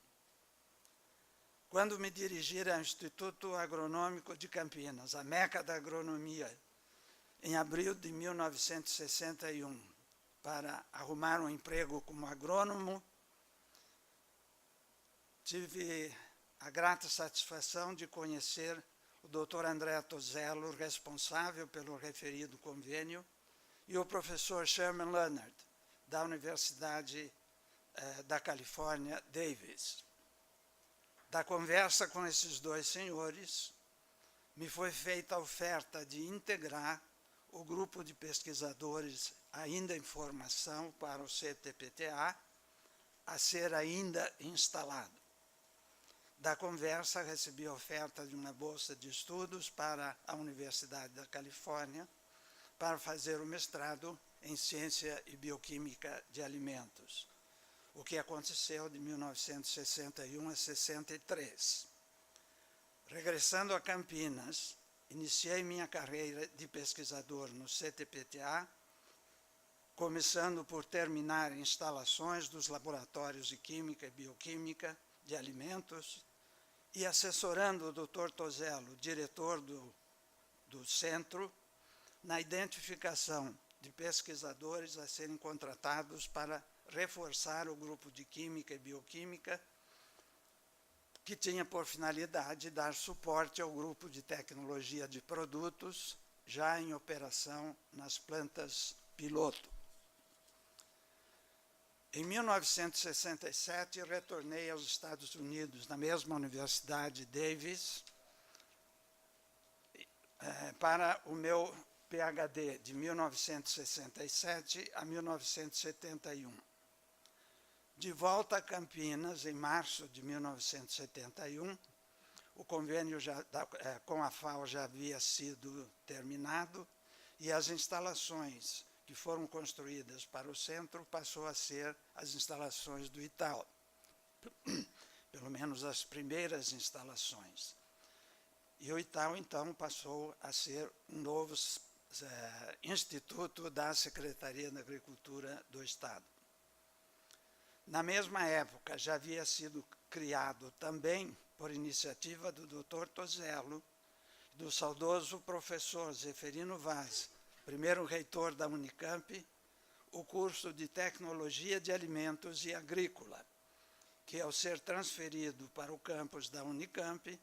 Quando me dirigi ao Instituto Agronômico de Campinas, a meca da agronomia, em abril de 1961, para arrumar um emprego como agrônomo, tive a grata satisfação de conhecer o Dr. André Tozello, responsável pelo referido convênio, e o professor Sherman Leonard, da Universidade da Califórnia, Davis. Da conversa com esses dois senhores, me foi feita a oferta de integrar o grupo de pesquisadores ainda em formação para o CTPTA, a ser ainda instalado. Da conversa, recebi a oferta de uma bolsa de estudos para a Universidade da Califórnia, para fazer o mestrado em Ciência e Bioquímica de Alimentos, o que aconteceu de 1961 a 63. Regressando a Campinas, iniciei minha carreira de pesquisador no CTPTA, começando por terminar instalações dos laboratórios de Química e Bioquímica de Alimentos e assessorando o Dr. Tozello, diretor do centro, na identificação de pesquisadores a serem contratados para reforçar o grupo de Química e Bioquímica, que tinha por finalidade dar suporte ao grupo de tecnologia de produtos já em operação nas plantas piloto. Em 1967, retornei aos Estados Unidos, na mesma Universidade Davis, para o meu PhD de 1967 a 1971. De volta a Campinas, em março de 1971, o convênio com a FAO já havia sido terminado e as instalações que foram construídas para o centro passou a ser as instalações do Itaú, pelo menos as primeiras instalações. E o Itaú, então, passou a ser um novo instituto da Secretaria da Agricultura do Estado. Na mesma época, já havia sido criado também, por iniciativa do Dr. Tozello, do saudoso professor Zeferino Vaz, primeiro reitor da Unicamp, o curso de Tecnologia de Alimentos e Agrícola, que, ao ser transferido para o campus da Unicamp,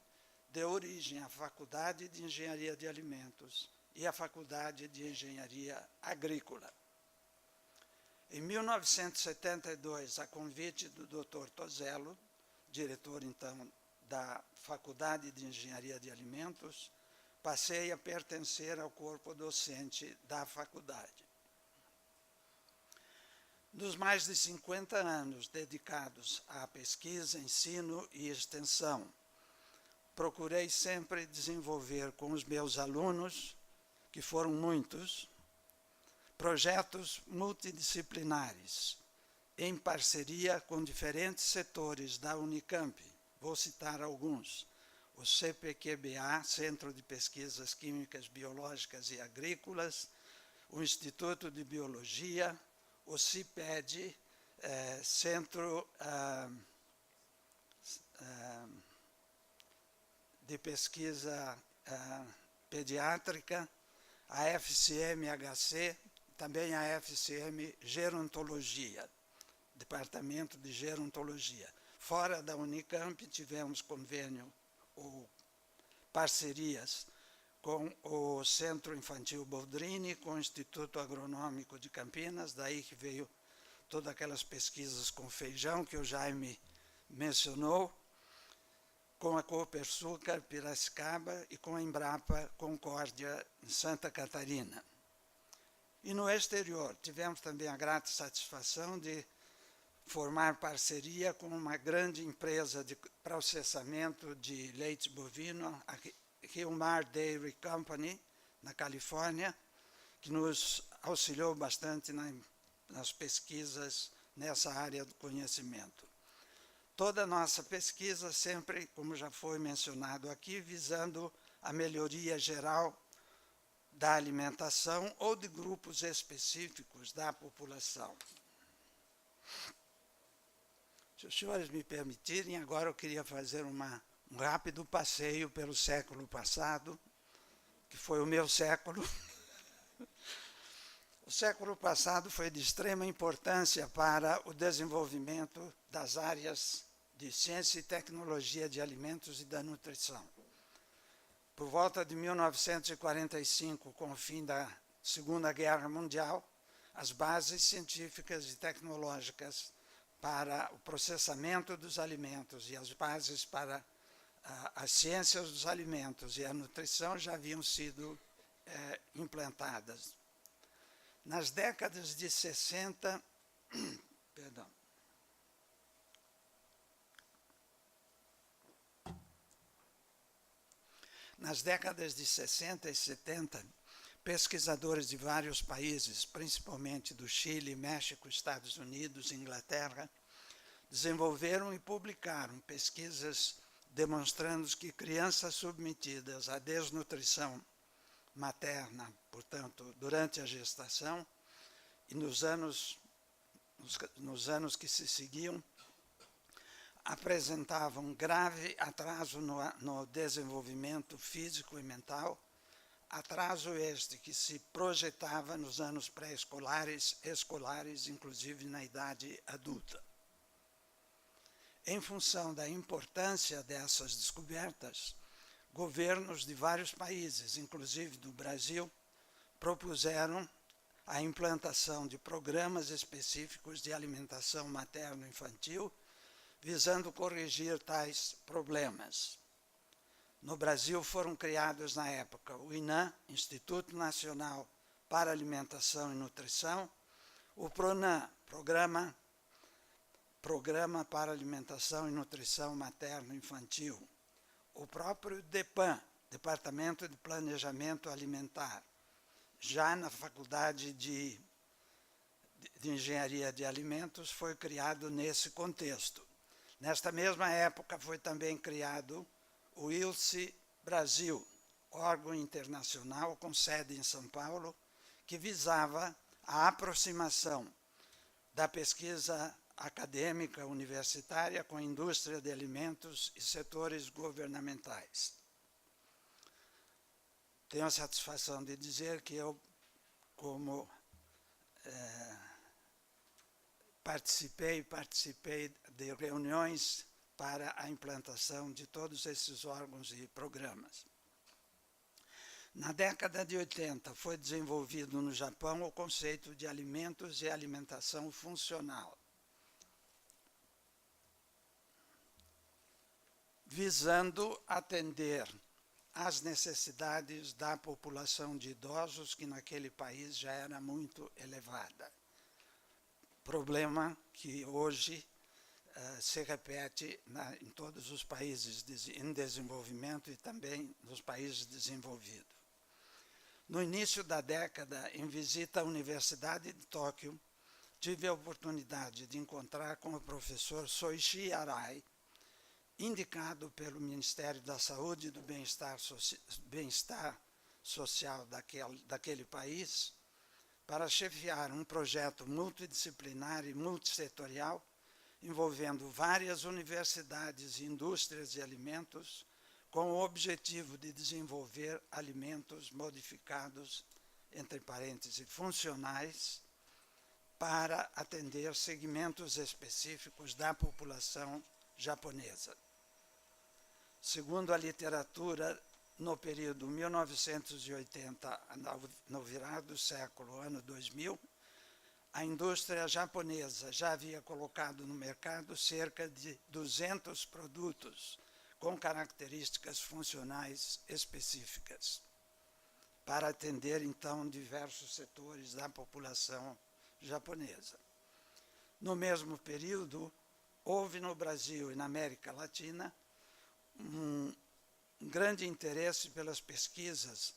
deu origem à Faculdade de Engenharia de Alimentos e à Faculdade de Engenharia Agrícola. Em 1972, a convite do Dr. Tozello, diretor, então, da Faculdade de Engenharia de Alimentos, passei a pertencer ao corpo docente da faculdade. Nos mais de 50 anos dedicados à pesquisa, ensino e extensão, procurei sempre desenvolver com os meus alunos, que foram muitos, projetos multidisciplinares, em parceria com diferentes setores da Unicamp. Vou citar alguns: o CPQBA, Centro de Pesquisas Químicas, Biológicas e Agrícolas, o Instituto de Biologia, o CIPED, Centro de Pesquisa Pediátrica, a FCM-HC, também a FCM Gerontologia, Departamento de Gerontologia. Fora da Unicamp, tivemos convênio ou parcerias com o Centro Infantil Boldrini, com o Instituto Agronômico de Campinas, daí que veio todas aquelas pesquisas com feijão que o Jaime mencionou, com a Copersucar Piracicaba e com a Embrapa Concórdia em Santa Catarina. E no exterior, tivemos também a grata satisfação de formar parceria com uma grande empresa de processamento de leite bovino, a Hillmar Dairy Company, na Califórnia, que nos auxiliou bastante nas pesquisas nessa área do conhecimento. Toda a nossa pesquisa sempre, como já foi mencionado aqui, visando a melhoria geral da alimentação ou de grupos específicos da população. Se os senhores me permitirem, agora eu queria fazer um rápido passeio pelo século passado, que foi o meu século. O século passado foi de extrema importância para o desenvolvimento das áreas de Ciência e Tecnologia de Alimentos e da Nutrição. Por volta de 1945, com o fim da Segunda Guerra Mundial, as bases científicas e tecnológicas para o processamento dos alimentos e as bases para as ciências dos alimentos e a nutrição já haviam sido implantadas. Nas décadas de 60, perdão, nas décadas de 60 e 70, pesquisadores de vários países, principalmente do Chile, México, Estados Unidos e Inglaterra, desenvolveram e publicaram pesquisas demonstrando que crianças submetidas à desnutrição materna, portanto, durante a gestação e nos anos que se seguiam, apresentavam grave atraso no desenvolvimento físico e mental, atraso este que se projetava nos anos pré-escolares, escolares, inclusive na idade adulta. Em função da importância dessas descobertas, governos de vários países, inclusive do Brasil, propuseram a implantação de programas específicos de alimentação materno-infantil, visando corrigir tais problemas. No Brasil foram criados na época o INAH, Instituto Nacional para Alimentação e Nutrição, o PRONAM, Programa para Alimentação e Nutrição Materno-Infantil, o próprio DEPAN, Departamento de Planejamento Alimentar, já na Faculdade de Engenharia de Alimentos foi criado nesse contexto. Nesta mesma época foi também criado o ILSI Brasil, órgão internacional com sede em São Paulo, que visava a aproximação da pesquisa acadêmica universitária com a indústria de alimentos e setores governamentais. Tenho a satisfação de dizer que eu, como participei de reuniões para a implantação de todos esses órgãos e programas. Na década de 80, foi desenvolvido no Japão o conceito de alimentos e alimentação funcional, visando atender às necessidades da população de idosos, que naquele país já era muito elevada. Problema que hoje se repete em todos os países em desenvolvimento e também nos países desenvolvidos. No início da década, em visita à Universidade de Tóquio, tive a oportunidade de encontrar com o professor Soichi Arai, indicado pelo Ministério da Saúde e do Bem-Estar Social daquele país, para chefiar um projeto multidisciplinar e multissetorial envolvendo várias universidades e indústrias de alimentos com o objetivo de desenvolver alimentos modificados, entre parênteses, funcionais, para atender segmentos específicos da população japonesa. Segundo a literatura, no período 1980, no virar do século, ano 2000, a indústria japonesa já havia colocado no mercado cerca de 200 produtos com características funcionais específicas, para atender, então, diversos setores da população japonesa. No mesmo período, houve no Brasil e na América Latina um grande interesse pelas pesquisas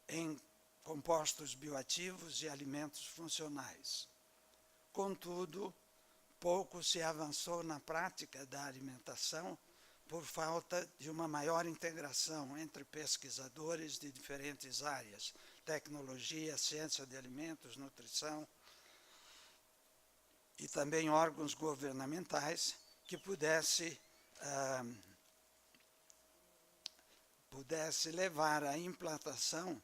em compostos bioativos e alimentos funcionais. Contudo, pouco se avançou na prática da alimentação por falta de uma maior integração entre pesquisadores de diferentes áreas, tecnologia, ciência de alimentos, nutrição, e também órgãos governamentais que pudesse levar à implantação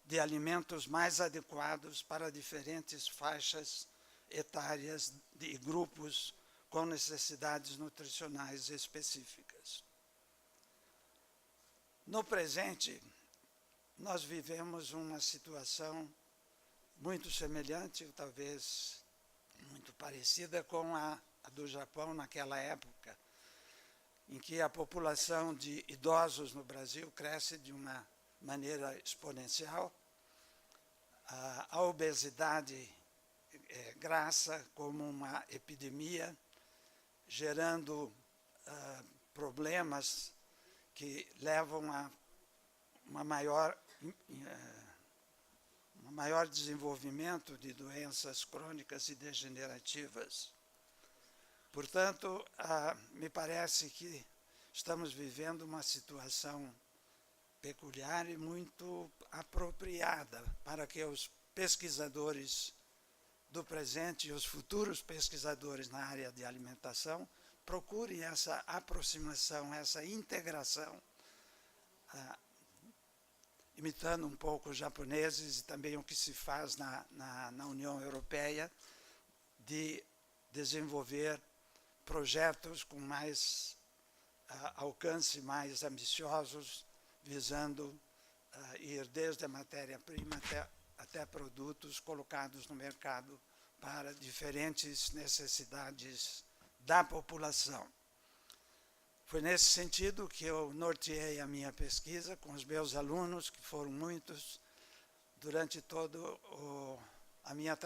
de alimentos mais adequados para diferentes faixas etárias e grupos com necessidades nutricionais específicas. No presente, nós vivemos uma situação muito semelhante, talvez muito parecida com a do Japão naquela época, em que a população de idosos no Brasil cresce de uma maneira exponencial, a obesidade graça como uma epidemia, gerando problemas que levam a um maior desenvolvimento de doenças crônicas e degenerativas. Portanto, me parece que estamos vivendo uma situação peculiar e muito apropriada para que os pesquisadores do presente e os futuros pesquisadores na área de alimentação procurem essa aproximação, essa integração, imitando um pouco os japoneses e também o que se faz na União Europeia, de desenvolver projetos com mais alcance, mais ambiciosos, visando ir desde a matéria-prima até produtos colocados no mercado para diferentes necessidades da população. Foi nesse sentido que eu norteei a minha pesquisa com os meus alunos, que foram muitos, durante toda a minha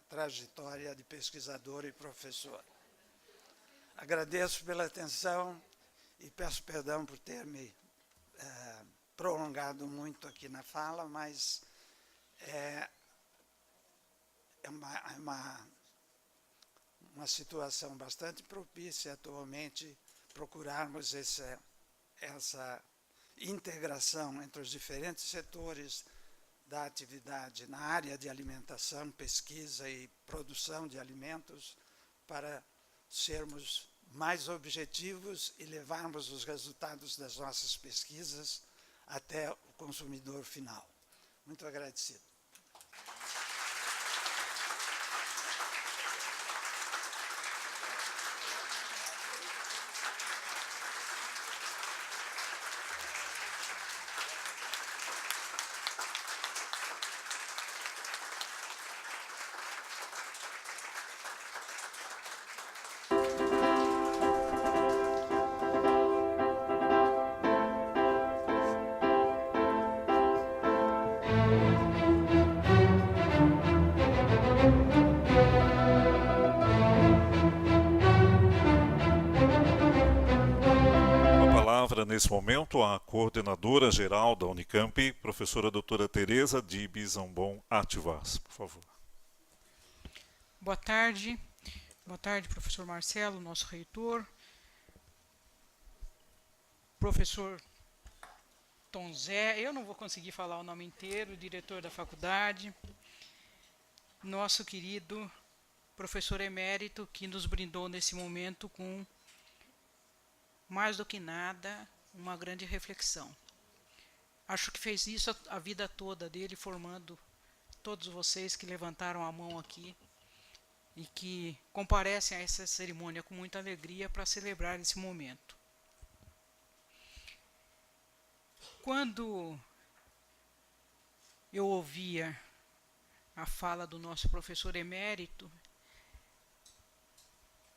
trajetória de pesquisador e professor. Agradeço pela atenção e peço perdão por ter me prolongado muito aqui na fala, mas é uma situação bastante propícia atualmente procurarmos essa integração entre os diferentes setores da atividade na área de alimentação, pesquisa e produção de alimentos para sermos mais objetivos e levarmos os resultados das nossas pesquisas até o consumidor final. Muito agradecido. Nesse momento, a coordenadora geral da Unicamp, professora doutora Tereza Dibi Zambon Ativas, por favor. Boa tarde, professor Marcelo, nosso reitor, professor Tom Zé, eu não vou conseguir falar o nome inteiro, diretor da faculdade, nosso querido professor emérito, que nos brindou nesse momento com, mais do que nada, uma grande reflexão. Acho que fez isso a vida toda dele, formando todos vocês que levantaram a mão aqui e que comparecem a essa cerimônia com muita alegria para celebrar esse momento. Quando eu ouvia a fala do nosso professor emérito,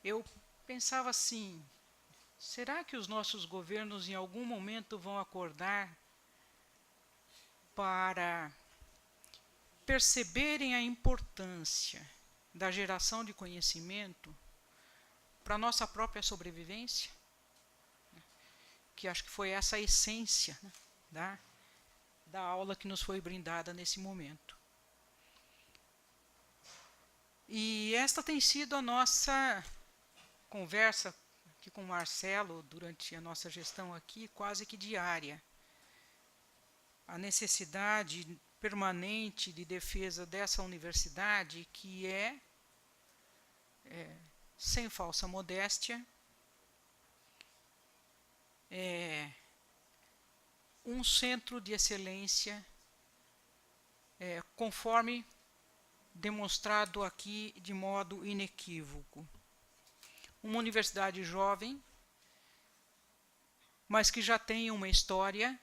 eu pensava assim: será que os nossos governos em algum momento vão acordar para perceberem a importância da geração de conhecimento para a nossa própria sobrevivência? Que acho que foi essa a essência, né, da aula que nos foi brindada nesse momento. E esta tem sido a nossa conversa aqui com o Marcelo, durante a nossa gestão aqui, quase que diária. A necessidade permanente de defesa dessa universidade, que sem falsa modéstia, um centro de excelência, conforme demonstrado aqui de modo inequívoco. uma universidade jovem, mas que já tem uma história,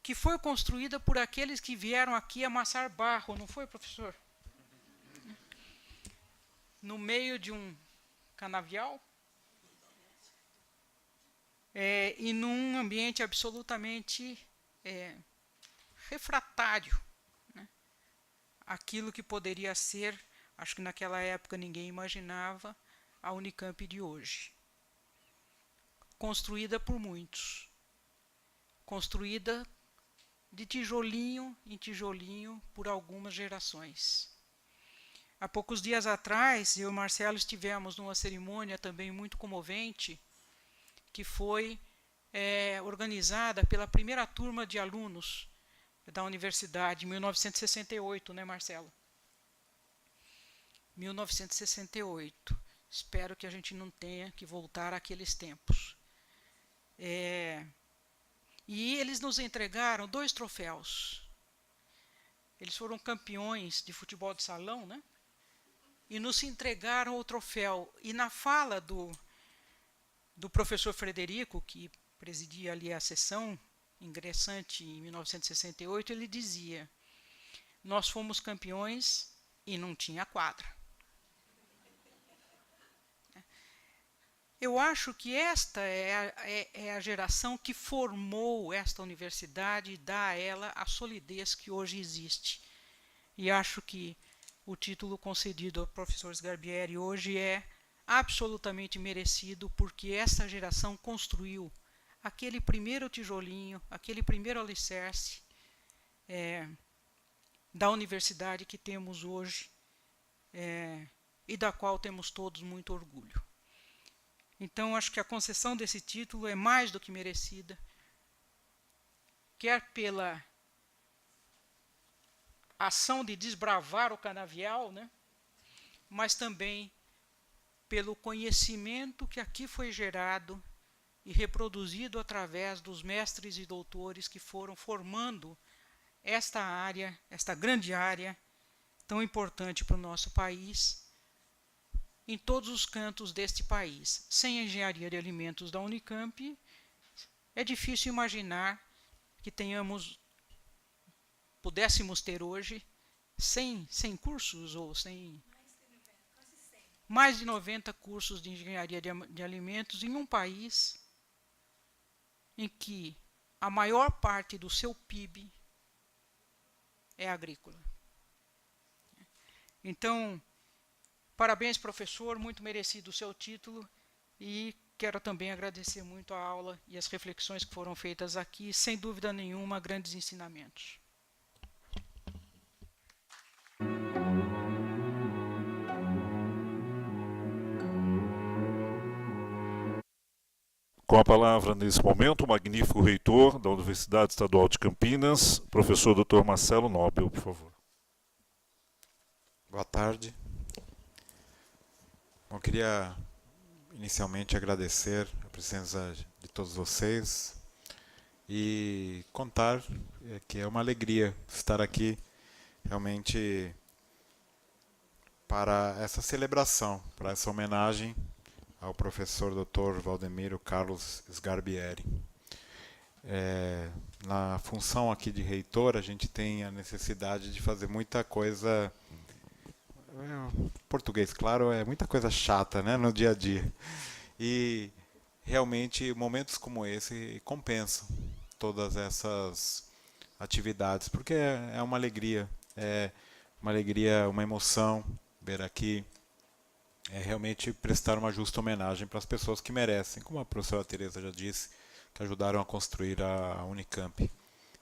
que foi construída por aqueles que vieram aqui amassar barro, não foi, professor? No meio de um canavial, e num ambiente absolutamente refratário, né? Aquilo que poderia ser, acho que naquela época ninguém imaginava, a Unicamp de hoje. Construída por muitos, construída de tijolinho em tijolinho por algumas gerações. Há poucos dias atrás, eu e o Marcelo estivemos numa cerimônia também muito comovente, que foi organizada pela primeira turma de alunos da universidade, em 1968, né, Marcelo? 1968. Espero que a gente não tenha que voltar àqueles tempos. E eles nos entregaram 2 troféus. Eles foram campeões de futebol de salão, né? E nos entregaram o troféu. E na fala do professor Frederico, que presidia ali a sessão ingressante em 1968, ele dizia: nós fomos campeões e não tinha quadra. Eu acho que esta é a geração que formou esta universidade e dá a ela a solidez que hoje existe. E acho que o título concedido ao professor Sgarbieri hoje é absolutamente merecido, porque essa geração construiu aquele primeiro tijolinho, aquele primeiro alicerce da universidade que temos hoje e da qual temos todos muito orgulho. Então, acho que a concessão desse título é mais do que merecida, quer pela ação de desbravar o canavial, né? Mas também pelo conhecimento que aqui foi gerado e reproduzido através dos mestres e doutores que foram formando esta área, esta grande área, tão importante para o nosso país, em todos os cantos deste país. Sem a engenharia de alimentos da Unicamp, é difícil imaginar que pudéssemos ter hoje 100 cursos, ou mais de 90 cursos de engenharia de alimentos em um país em que a maior parte do seu PIB é agrícola. Então, parabéns, professor, muito merecido o seu título, e quero também agradecer muito a aula e as reflexões que foram feitas aqui, sem dúvida nenhuma, grandes ensinamentos. Com a palavra, nesse momento, o magnífico reitor da Universidade Estadual de Campinas, professor Dr. Marcelo Nobel, por favor. Boa tarde. Eu queria inicialmente agradecer a presença de todos vocês e contar que é uma alegria estar aqui realmente para essa celebração, para essa homenagem ao professor Dr. Valdemiro Carlos Sgarbieri. Na função aqui de reitor, a gente tem a necessidade de fazer muita coisa, português, claro, é muita coisa chata, né, no dia a dia. E realmente momentos como esse compensam todas essas atividades, porque é uma alegria, uma emoção ver aqui, realmente prestar uma justa homenagem para as pessoas que merecem, como a professora Tereza já disse, que ajudaram a construir a Unicamp.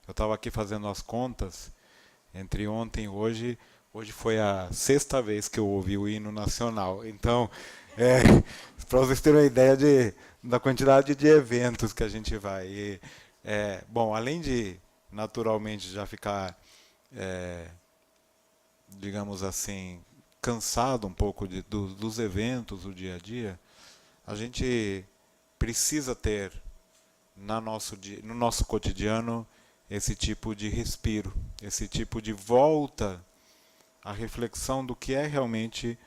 Eu estava aqui fazendo as contas, entre ontem e hoje foi a 6ª vez que eu ouvi o hino nacional. Então, para vocês terem uma ideia da quantidade de eventos que a gente vai. E, bom, além de, naturalmente, já ficar, digamos assim, cansado um pouco dos eventos do dia a dia, a gente precisa ter no nosso cotidiano esse tipo de respiro, esse tipo de volta à reflexão do que é realmente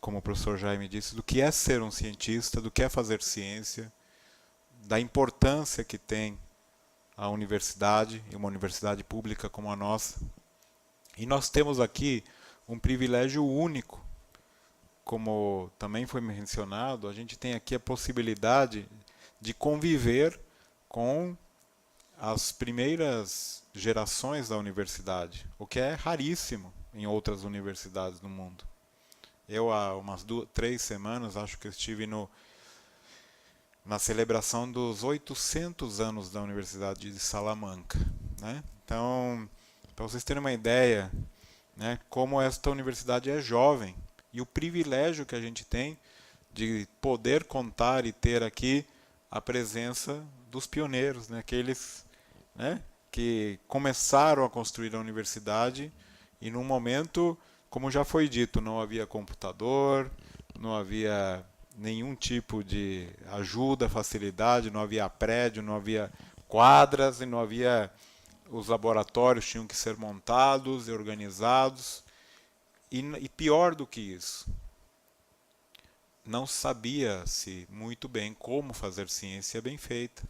como o professor Jaime disse, do que é ser um cientista, do que é fazer ciência, da importância que tem a universidade, e uma universidade pública como a nossa. E nós temos aqui um privilégio único, como também foi mencionado, a gente tem aqui a possibilidade de conviver com as primeiras gerações da universidade, o que é raríssimo em outras universidades do mundo. Eu, há umas 3 semanas, acho que eu estive na celebração dos 800 anos da Universidade de Salamanca, né? Então, para vocês terem uma ideia, né, como esta universidade é jovem, e o privilégio que a gente tem de poder contar e ter aqui a presença dos pioneiros, né, aqueles, né, que começaram a construir a universidade, e num momento, como já foi dito, não havia computador, não havia nenhum tipo de ajuda, facilidade, não havia prédio, não havia quadras, e não havia... Os laboratórios tinham que ser montados e organizados. E pior do que isso, não sabia-se muito bem como fazer ciência bem feita.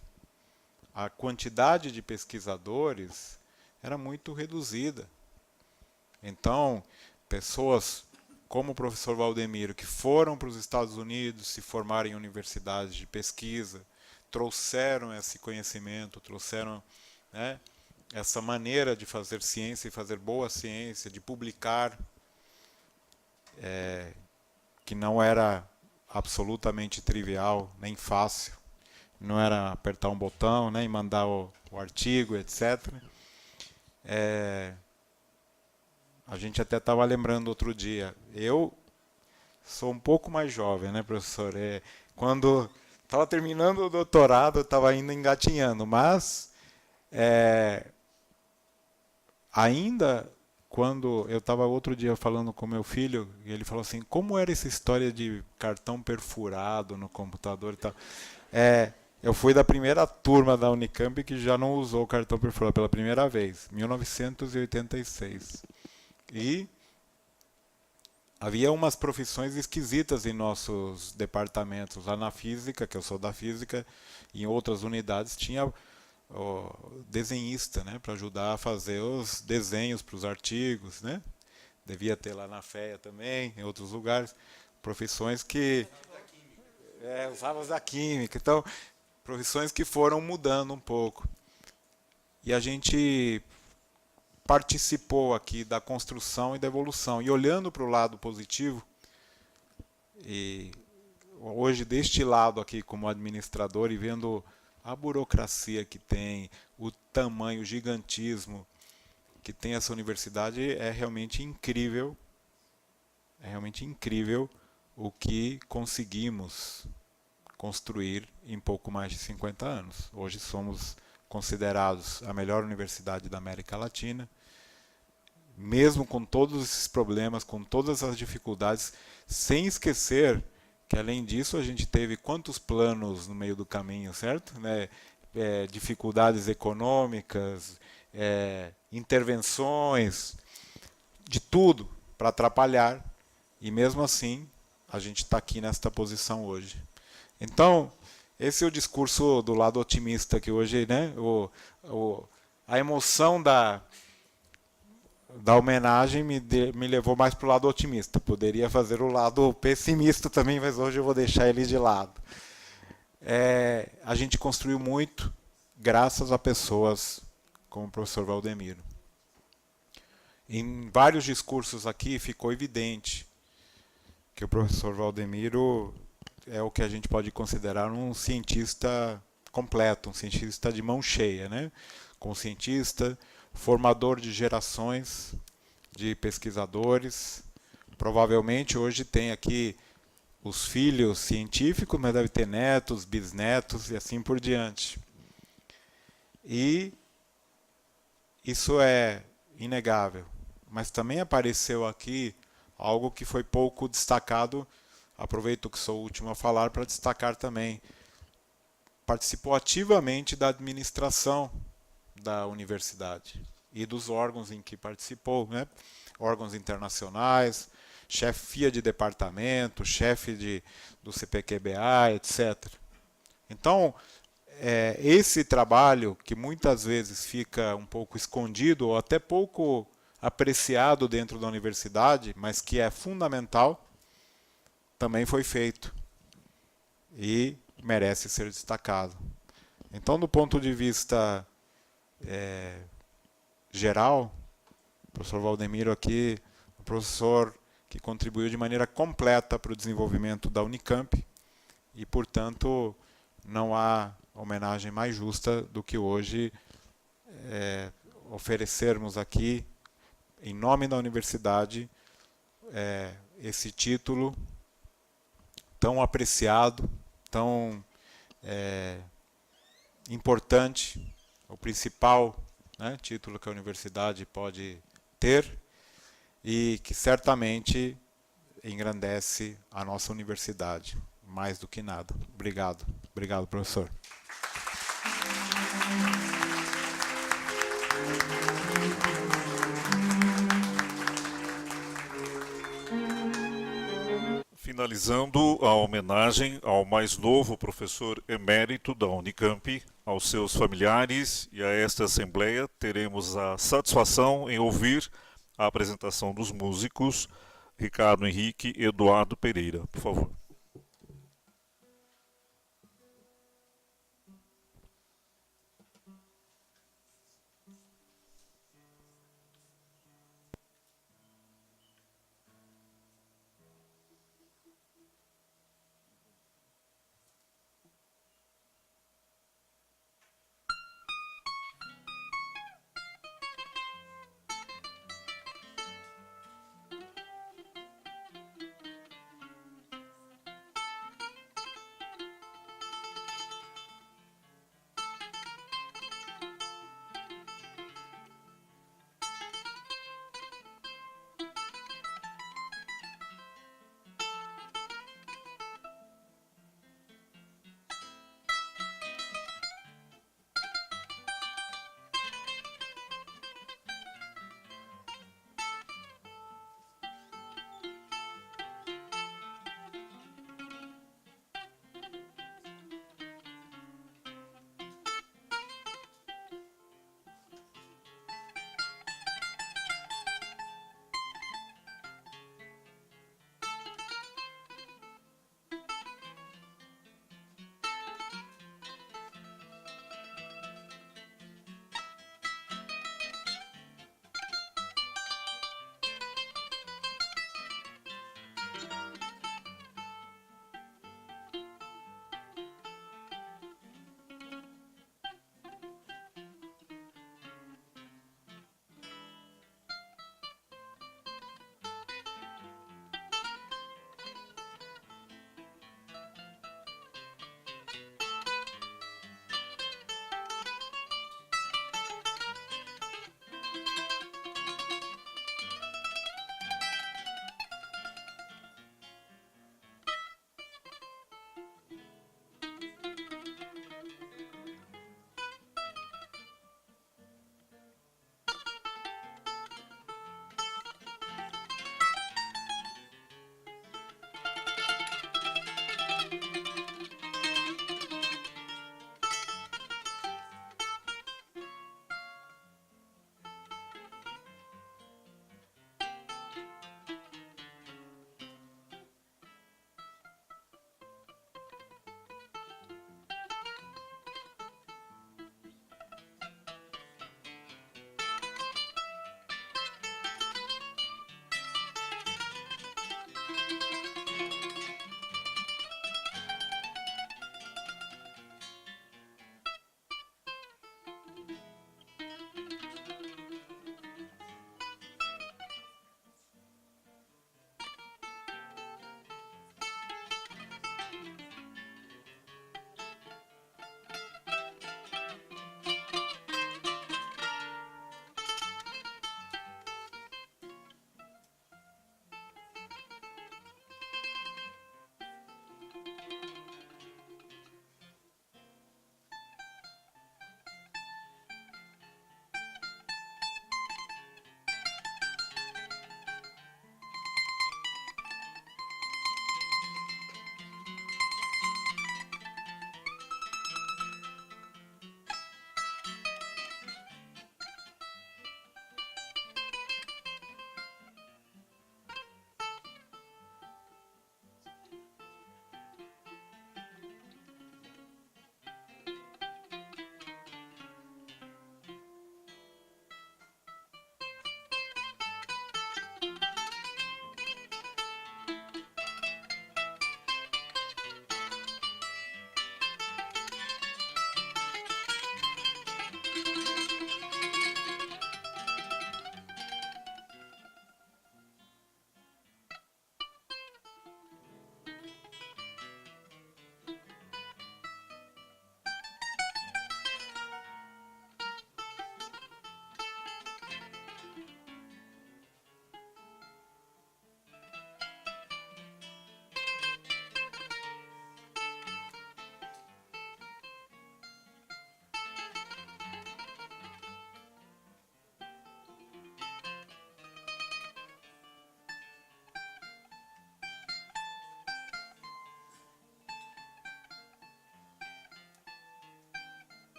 A quantidade de pesquisadores era muito reduzida. Então, pessoas como o professor Valdemiro, que foram para os Estados Unidos se formarem em universidades de pesquisa, trouxeram esse conhecimento, trouxeram, né, essa maneira de fazer ciência e fazer boa ciência, de publicar, que não era absolutamente trivial, nem fácil. Não era apertar um botão, né, e mandar o artigo, etc. A gente até estava lembrando outro dia. Eu sou um pouco mais jovem, né, professor? Quando estava terminando o doutorado, eu estava ainda engatinhando, mas ainda quando eu estava outro dia falando com meu filho, ele falou assim, como era essa história de cartão perfurado no computador e tal. Eu fui da primeira turma da Unicamp que já não usou o cartão perfurado pela primeira vez, 1986. E havia umas profissões esquisitas em nossos departamentos. Lá na física, que eu sou da física, em outras unidades tinha o desenhista, né, para ajudar a fazer os desenhos para os artigos, né? Devia ter lá na FEA também, em outros lugares, profissões que usavam da química. Então, profissões que foram mudando um pouco. E a gente participou aqui da construção e da evolução. E olhando para o lado positivo, e hoje deste lado aqui como administrador e vendo a burocracia que tem, o tamanho, o gigantismo que tem essa universidade, é realmente incrível. É realmente incrível o que conseguimos construir em pouco mais de 50 anos. Hoje somos considerados a melhor universidade da América Latina, mesmo com todos esses problemas, com todas as dificuldades, sem esquecer que, além disso, a gente teve quantos planos no meio do caminho, certo? Né? Dificuldades econômicas, intervenções, de tudo para atrapalhar, e mesmo assim a gente está aqui nesta posição hoje. Então, esse é o discurso do lado otimista, que hoje, né, a emoção da homenagem me levou mais para o lado otimista. Poderia fazer o lado pessimista também, mas hoje eu vou deixar ele de lado. A gente construiu muito graças a pessoas como o professor Valdemiro. Em vários discursos aqui ficou evidente que o professor Valdemiro é o que a gente pode considerar um cientista completo, um cientista de mão cheia, né? Como cientista, formador de gerações de pesquisadores. Provavelmente hoje tem aqui os filhos científicos, mas deve ter netos, bisnetos e assim por diante. E isso é inegável. Mas também apareceu aqui algo que foi pouco destacado. Aproveito que sou o último a falar para destacar também. Participou ativamente da administração da universidade e dos órgãos em que participou, né? Órgãos internacionais, chefia de departamento, chefe do CPQBA, etc. Então, esse trabalho, que muitas vezes fica um pouco escondido ou até pouco apreciado dentro da universidade, mas que é fundamental, também foi feito e merece ser destacado. Então, do ponto de vista geral, o professor Valdemiro aqui, um professor que contribuiu de maneira completa para o desenvolvimento da Unicamp e, portanto, não há homenagem mais justa do que hoje oferecermos aqui, em nome da universidade, esse título tão apreciado, tão importante, o principal, né, título que a universidade pode ter e que certamente engrandece a nossa universidade, mais do que nada. Obrigado. Obrigado, professor. Finalizando a homenagem ao mais novo professor emérito da Unicamp, aos seus familiares e a esta Assembleia, teremos a satisfação em ouvir a apresentação dos músicos Ricardo Henrique e Eduardo Pereira. Por favor.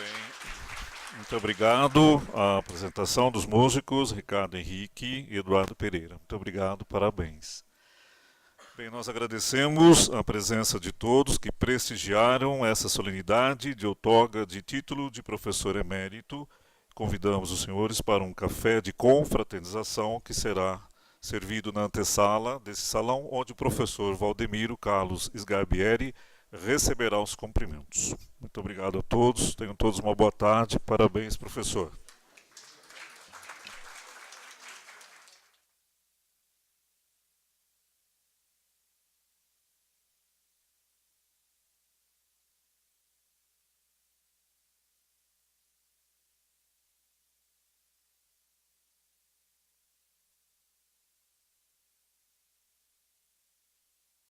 bem. Muito obrigado. A apresentação dos músicos, Ricardo Henrique e Eduardo Pereira. Muito obrigado, parabéns. Bem, nós agradecemos a presença de todos que prestigiaram essa solenidade de outorga de título de professor emérito. Convidamos os senhores para um café de confraternização que será servido na antessala desse salão, onde o professor Valdemiro Carlos Sgarbieri receberá os cumprimentos. Muito obrigado a todos, tenham todos uma boa tarde, parabéns, professor.